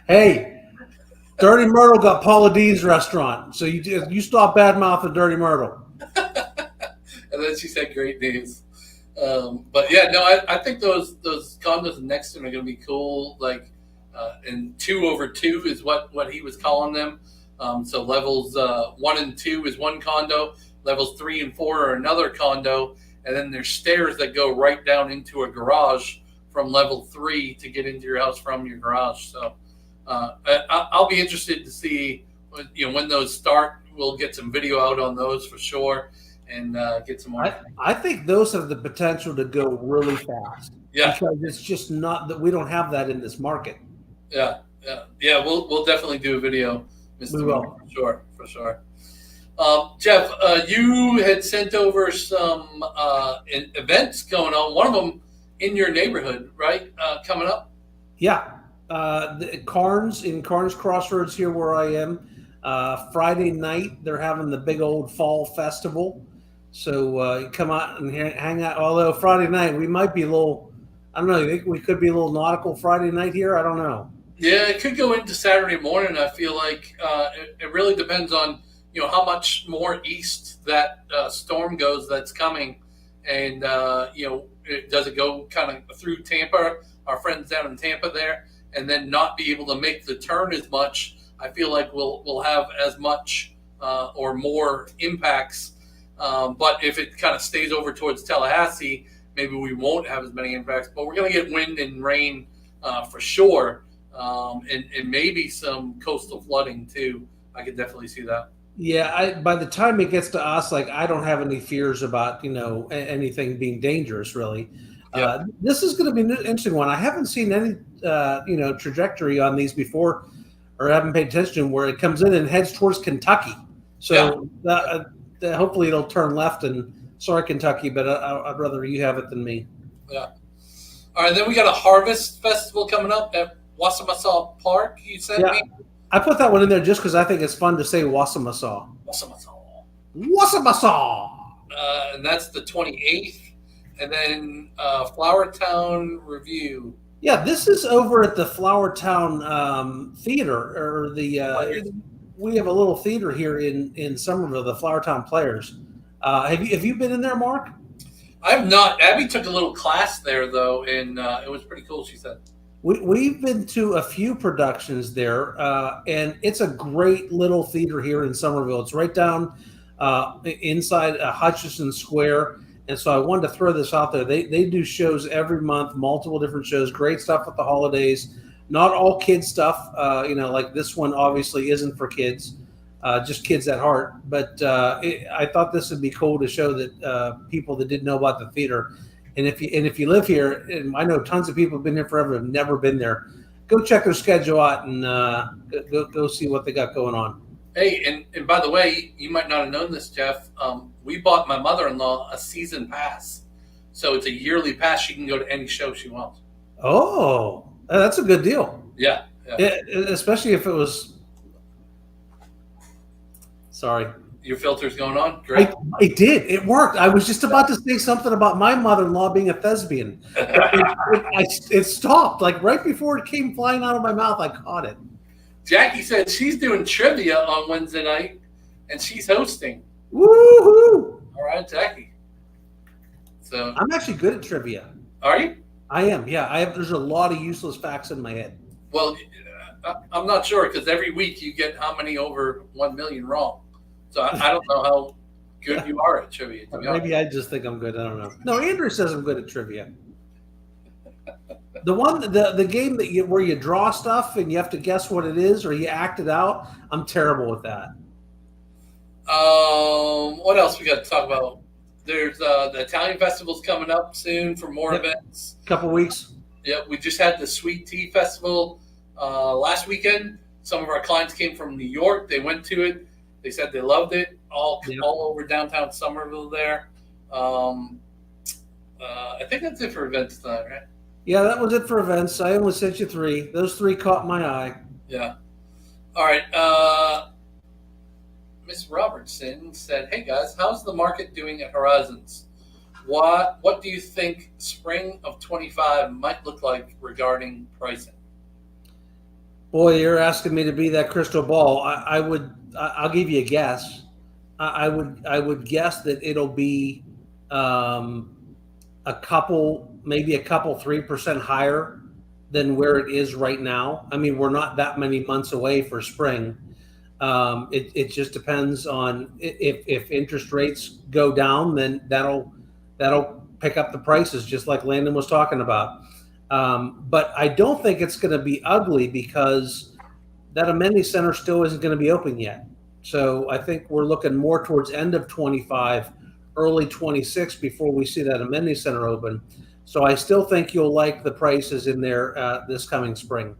Hey, Dirty Myrtle got Paula Dean's restaurant. So you stop bad mouthing Dirty Myrtle. And then she said great names. But yeah, no, I think those condos next to them are going to be cool. Like, and 2 over 2 is what he was calling them. So levels 1 and 2 is one condo. Levels 3 and 4 are another condo. And then there's stairs that go right down into a garage from level 3 to get into your house from your garage. So I'll be interested to see, when those start. We'll get some video out on those for sure, and get some more. I think those have the potential to go really fast. Yeah, because it's just not that we don't have that in this market. Yeah. We'll definitely do a video, Mr. We will. For sure. Jeff, you had sent over some events going on. One of them in your neighborhood, right? Coming up. Yeah, the Carnes Crossroads here where I am. Friday night they're having the big old fall festival, so you come out and hang out. Although Friday night we might be a little, I don't know. You think we could be a little nautical Friday night here? I don't know. Yeah, it could go into Saturday morning. I feel like it really depends on how much more east that storm goes that's coming, and does it go kind of through Tampa? Our friends down in Tampa there, and then not be able to make the turn as much. I feel like we'll have as much or more impacts. But if it kind of stays over towards Tallahassee, maybe we won't have as many impacts. But we're going to get wind and rain for sure, and maybe some coastal flooding too. I could definitely see that. Yeah, by the time it gets to us, I don't have any fears about anything being dangerous really. Yeah. This is going to be an interesting one. I haven't seen any trajectory on these before, or haven't paid attention where it comes in and heads towards Kentucky. So hopefully it'll turn left. And sorry, Kentucky, but I'd rather you have it than me. Yeah. All right, then we got a Harvest Festival coming up at Wassamasaw Park. You sent me. I put that one in there just because I think it's fun to say Wassamasaw. Wassamasaw. Wassamasaw. And that's the 28th. And then Flowertown Review. Yeah, this is over at the Flowertown Theater, or we have a little theater here in Summerville, the Flowertown Players. Have you been in there, Mark? I have not. Abby took a little class there though, and it was pretty cool. She said. We've been to a few productions there, and it's a great little theater here in Summerville. It's right down inside Hutchison Square. And so I wanted to throw this out there. They do shows every month, multiple different shows, great stuff at the holidays. Not all kids stuff, like this one obviously isn't for kids, just kids at heart. But I thought this would be cool to show that people that didn't know about the theater. And if you live here, and I know tons of people have been here forever, have never been there, go check their schedule out and go see what they got going on. Hey, and by the way, you might not have known this, Jeff. We bought my mother-in-law a season pass. So it's a yearly pass. She can go to any show she wants. Oh, that's a good deal. Yeah. Especially if it was... Sorry. Your filter's going on? Great. It did. It worked. I was just about to say something about my mother-in-law being a thespian. It stopped. Like right before it came flying out of my mouth, I caught it. Jackie said she's doing trivia on Wednesday night, and she's hosting. Woohoo! All right, Jackie. So I'm actually good at trivia. Are you? I am. Yeah, There's a lot of useless facts in my head. Well, I'm not sure because every week you get how many over 1 million wrong. So I don't know how good you are at trivia. Maybe I just think I'm good. I don't know. No, Andrew says I'm good at trivia. The game where you draw stuff and you have to guess what it is or you act it out, I'm terrible with that. What else we got to talk about? There's the Italian Festival's coming up soon for more events. Couple weeks. Yep, we just had the Sweet Tea Festival last weekend. Some of our clients came from New York. They went to it. They said they loved it. All over downtown Summerville there. I think that's it for events tonight, right? Yeah, that was it for events. I only sent you 3. Those 3 caught my eye. Yeah. All right. Miss Robertson said, "Hey guys, how's the market doing at Horizons? What do you think spring of 25 might look like regarding pricing?" Boy, you're asking me to be that crystal ball. I'll give you a guess. I would guess that it'll be a couple 3% higher than where it is right now. I mean, we're not that many months away for spring. It just depends on if interest rates go down, then that'll pick up the prices, just like Landon was talking about. But I don't think it's going to be ugly because that amenity center still isn't going to be open yet. So I think we're looking more towards end of 25, early 26 before we see that amenity center open. So I still think you'll like the prices in there this coming spring.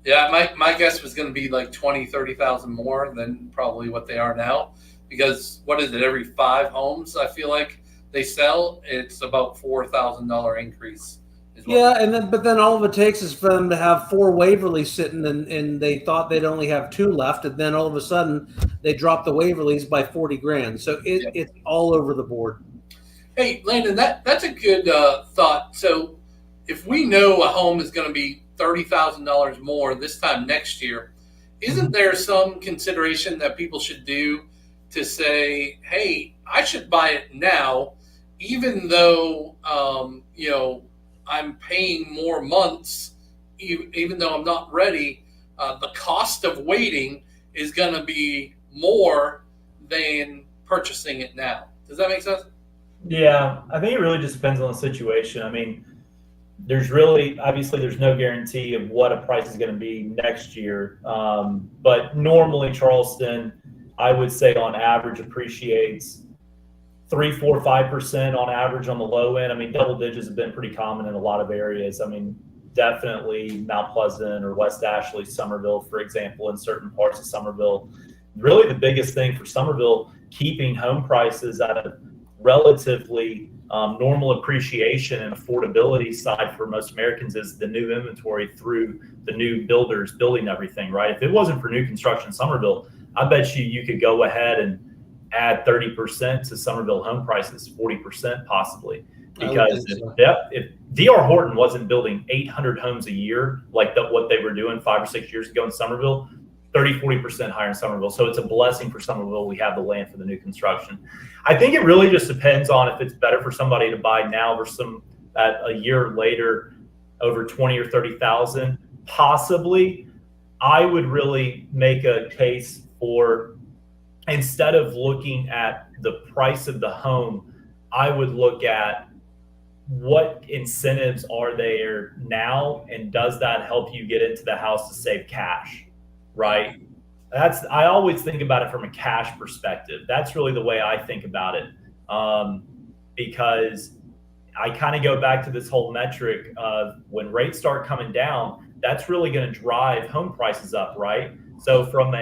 Yeah, my guess was going to be like 30,000 more than probably what they are now, because what is it? Every 5 homes, I feel like they sell, it's about $4,000 increase. But then all of it takes is for them to have 4 Waverlys sitting, and they thought they'd only have 2 left, and then all of a sudden they dropped the Waverlys by $40,000. So it's all over the board. Hey, Landon, that's a good thought. So if we know a home is going to be $30,000 more this time next year, isn't there some consideration that people should do to say, hey, I should buy it now, even though, I'm paying more months, even though I'm not ready, the cost of waiting is going to be more than purchasing it now. Does that make sense? Yeah, I think it really just depends on the situation. I mean, there's no guarantee of what a price is going to be next year. But normally Charleston, I would say on average appreciates 3, 4, 5% on average on the low end. I mean, double digits have been pretty common in a lot of areas. I mean, definitely Mount Pleasant or West Ashley, Summerville, for example, in certain parts of Summerville, really the biggest thing for Summerville, keeping home prices at a relatively normal appreciation and affordability side for most Americans is the new inventory through the new builders building everything, right? If it wasn't for new construction in Summerville, I bet you could go ahead and add 30% to Summerville home prices, 40% possibly. Because if D.R. Horton wasn't building 800 homes a year like what they were doing 5 or 6 years ago in Summerville, 30-40% higher in Summerville. So it's a blessing for Summerville. We have the land for the new construction. I think it really just depends on if it's better for somebody to buy now versus a year later over 20 or 30,000. Possibly, I would really make a case for, instead of looking at the price of the home, I would look at what incentives are there now, and does that help you get into the house to save cash, right? I always think about it from a cash perspective. That's really the way I think about it, because I kind of go back to this whole metric of when rates start coming down, that's really going to drive home prices up, right? So from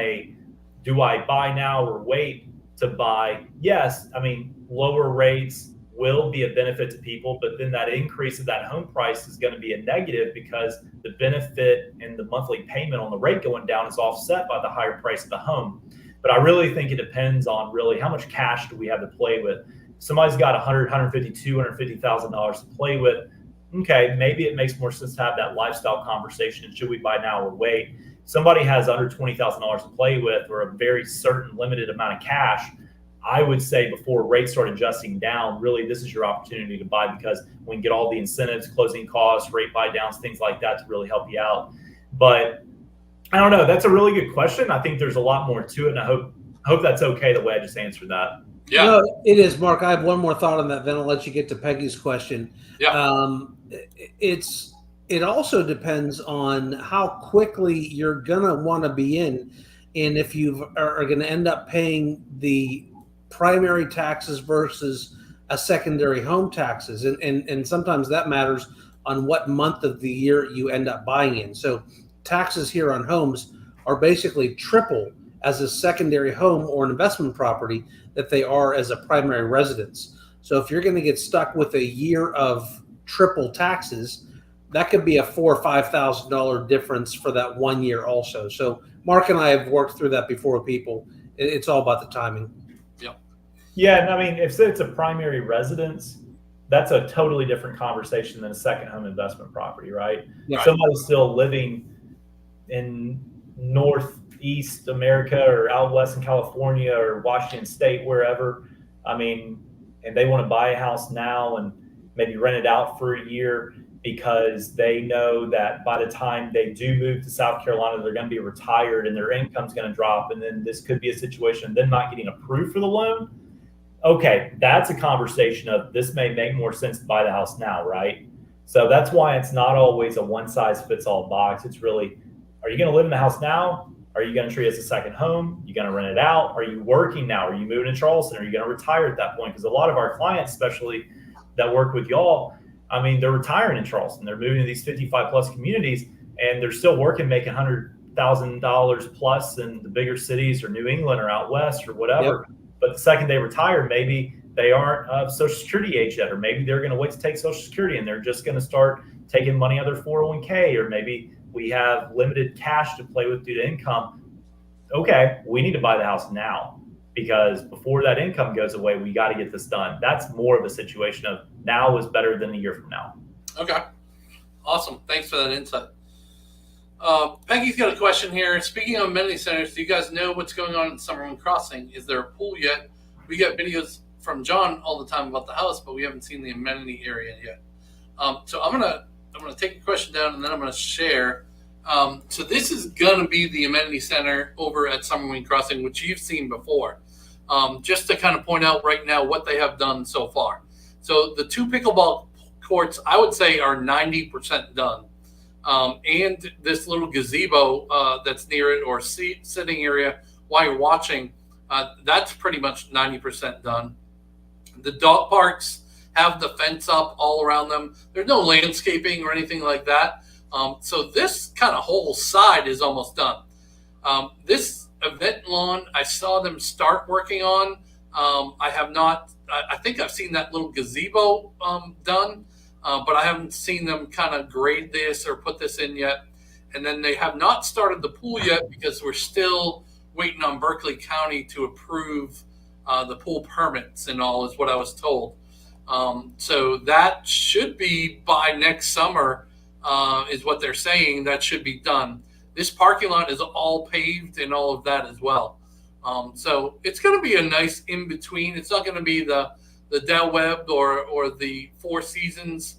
do I buy now or wait to buy? Yes, I mean, lower rates will be a benefit to people, but then that increase of that home price is going to be a negative because the benefit and the monthly payment on the rate going down is offset by the higher price of the home. But I really think it depends on really how much cash do we have to play with. If somebody's got $100, $150, $250,000 to play with, okay, maybe it makes more sense to have that lifestyle conversation. Should we buy now or wait? Somebody has under $20,000 to play with, or a very certain limited amount of cash, I would say before rates start adjusting down, really this is your opportunity to buy, because we can get all the incentives, closing costs, rate buy downs, things like that to really help you out. But I don't know. That's a really good question. I think there's a lot more to it, and I hope that's okay the way I just answered that. Yeah, no, it is, Mark. I have one more thought on that, then I'll let you get to Peggy's question. Yeah. It also depends on how quickly you're gonna want to be in, and if you are going to end up paying the primary taxes versus a secondary home taxes, and sometimes that matters on what month of the year you end up buying in. So taxes here on homes are basically triple as a secondary home or an investment property that they are as a primary residence. So if you're going to get stuck with a year of triple taxes, that could be a $4,000 or $5,000 difference for that 1 year also. So Mark and I have worked through that before with people. It's all about the timing. Yeah, and I mean, if it's a primary residence, that's a totally different conversation than a second home investment property, right? Yeah. Somebody's still living in Northeast America or out west in California or Washington State, wherever. I mean, and they want to buy a house now and maybe rent it out for a year because they know that by the time they do move to South Carolina, they're going to be retired and their income's going to drop. And then this could be a situation of them not getting approved for the loan. Okay, that's a conversation of this may make more sense to buy the house now, right? So that's why it's not always a one-size-fits-all box. It's really, are you going to live in the house now? Are you going to treat it as a second home? Are you going to rent it out? Are you working now? Are you moving to Charleston? Are you going to retire at that point? Because a lot of our clients, especially that work with y'all, I mean, they're retiring in Charleston. They're moving to these 55-plus communities, and they're still working, making $100,000 plus in the bigger cities or New England or out west or whatever. Yep. But the second they retire, maybe they aren't of Social Security age yet, or maybe they're going to wait to take Social Security and they're just going to start taking money out of their 401k, or maybe we have limited cash to play with due to income. Okay, we need to buy the house now, because before that income goes away, we got to get this done. That's more of a situation of now is better than a year from now. Okay, awesome. Thanks for that insight. Peggy's got a question here. Speaking of amenity centers, do you guys know what's going on in Summerville Crossing? Is there a pool yet? We get videos from John all the time about the house, but we haven't seen the amenity area yet. So I'm gonna take your question down, and then I'm gonna share. So this is gonna be the amenity center over at Summerville Crossing, which you've seen before. Just to kind of point out right now what they have done so far. So the 2 pickleball courts, I would say, are 90% done. And this little gazebo that's near it, or sitting area while you're watching, that's pretty much 90% done. The dog parks have the fence up all around them. There's no landscaping or anything like that. So this kind of whole side is almost done. This event lawn I saw them start working on. I have not. I think I've seen that little gazebo done, but I haven't seen them kind of grade this or put this in yet. And then they have not started the pool yet because we're still waiting on Berkeley County to approve the pool permits and all, is what I was told. So that should be by next summer, is what they're saying. That should be done. This parking lot is all paved and all of that as well. So it's going to be a nice in between. It's not going to be the Del Webb or the Four Seasons,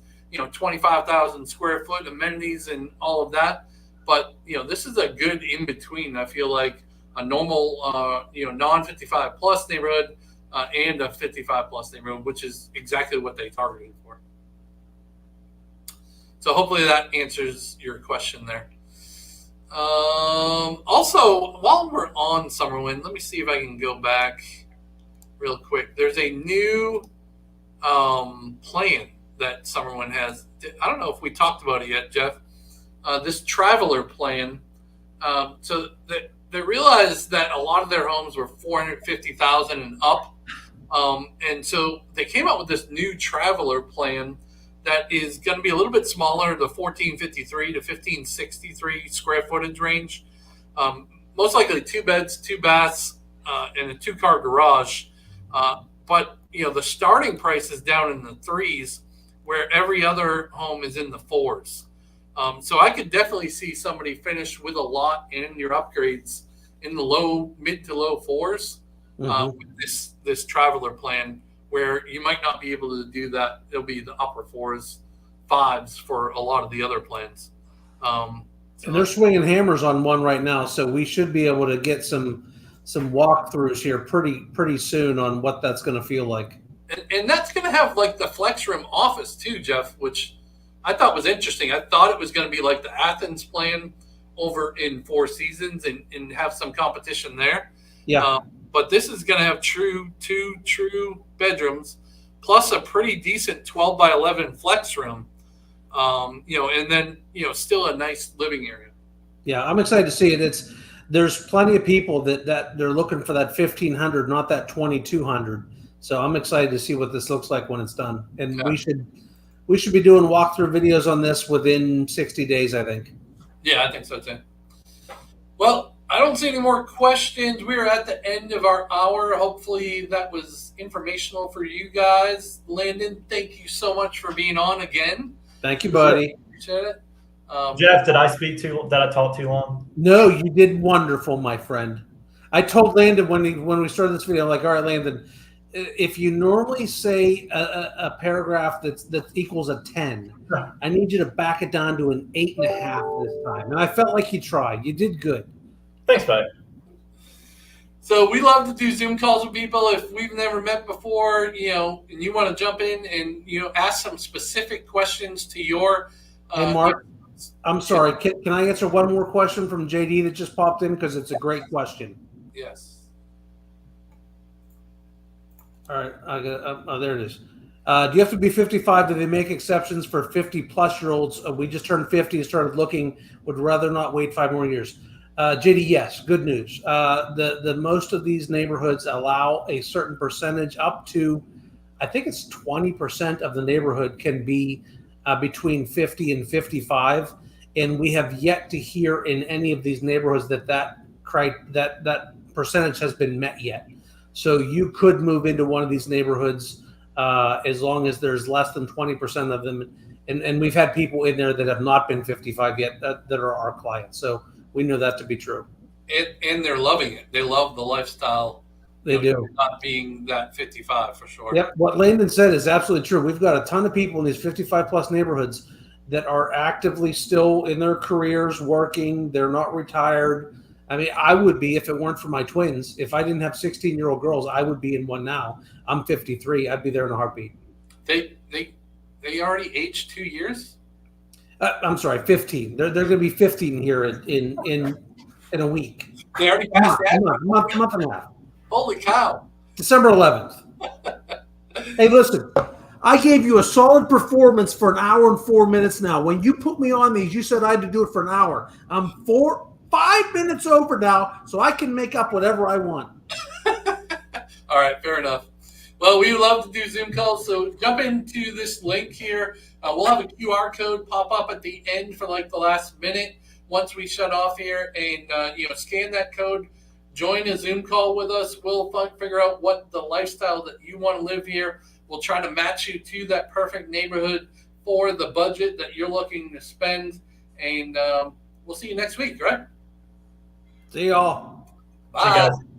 25,000 square foot amenities and all of that. But this is a good in between. I feel like a normal, non 55 plus neighborhood and a 55 plus neighborhood, which is exactly what they targeted for. So hopefully that answers your question there. Also, while we're on Summerwind, let me see if I can go back real quick. There's a new plan that Summerwind has. I don't know if we talked about it yet, Jeff. This traveler plan. So they realized that a lot of their homes were 450,000 and up. And so they came out with this new traveler plan that is going to be a little bit smaller, the 1453 to 1563 square footage range. Most likely 2 beds, 2 baths, and a 2-car garage. But the starting price is down in the 3s, where every other home is in the 4s. So I could definitely see somebody finish with a lot and your upgrades in the mid to low 4s with this traveler plan, where you might not be able to do that. It'll be the upper 4s, 5s for a lot of the other plans. And they're swinging hammers on one right now, so we should be able to get some walkthroughs here pretty soon on what that's going to feel like. And that's going to have like the flex room office too, Jeff, which I thought was interesting. I thought it was going to be like the Athens plan over in Four Seasons and have some competition there. Yeah. But this is going to have two true bedrooms, plus a pretty decent 12 by 11 flex room. And then still a nice living area. Yeah, I'm excited to see it. There's plenty of people that they're looking for that 1,500, not that 2,200. So I'm excited to see what this looks like when it's done. And we should be doing walkthrough videos on this within 60 days, I think. Yeah, I think so too. Well, I don't see any more questions. We're at the end of our hour. Hopefully that was informational for you guys. Landon, thank you so much for being on again. Thank you, buddy. Appreciate it. Jeff, did I talk too long? No, you did wonderful, my friend. I told Landon when we started this video, I'm like, all right, Landon, if you normally say a paragraph that equals a 10, I need you to back it down to an 8.5 this time. And I felt like you tried. You did good. Thanks, bud. So we love to do Zoom calls with people. If we've never met before, and you want to jump in and, ask some specific questions to your. Hey, Mark, I'm sorry. Can I answer one more question from JD that just popped in? Because it's a great question. Yes. All right. There it is. Do you have to be 55? Do they make exceptions for 50-plus-year-olds? We just turned 50 and started looking. Would rather not wait 5 more years. JD, yes. Good news. The most of these neighborhoods allow a certain percentage up to, I think it's 20% of the neighborhood can be between 50 and 55. And we have yet to hear in any of these neighborhoods that percentage has been met yet. So you could move into one of these neighborhoods as long as there's less than 20% of them. And we've had people in there that have not been 55 yet that are our clients. So we know that to be true. And they're loving it. They love the lifestyle. They do. Not being that 55 for sure. Yep. What Landon said is absolutely true. We've got a ton of people in these 55-plus neighborhoods that are actively still in their careers working. They're not retired. I mean, I would be if it weren't for my twins. If I didn't have 16-year-old girls, I would be in one now. I'm 53. I'd be there in a heartbeat. They already aged 2 years? I'm sorry, 15. They're going to be 15 here in a week. They already passed that? Month and a half. Holy cow. December 11th. Hey, listen. I gave you a solid performance for an hour and 4 minutes now. When you put me on these, you said I had to do it for an hour. I'm 5 minutes over now, so I can make up whatever I want. All right, fair enough. Well, we love to do Zoom calls, so jump into this link here. We'll have a QR code pop up at the end for like the last minute once we shut off here, and scan that code. Join a Zoom call with us. We'll figure out what the lifestyle that you want to live here. We'll try to match you to that perfect neighborhood for the budget that you're looking to spend. And we'll see you next week, right? See y'all. Bye. See you guys.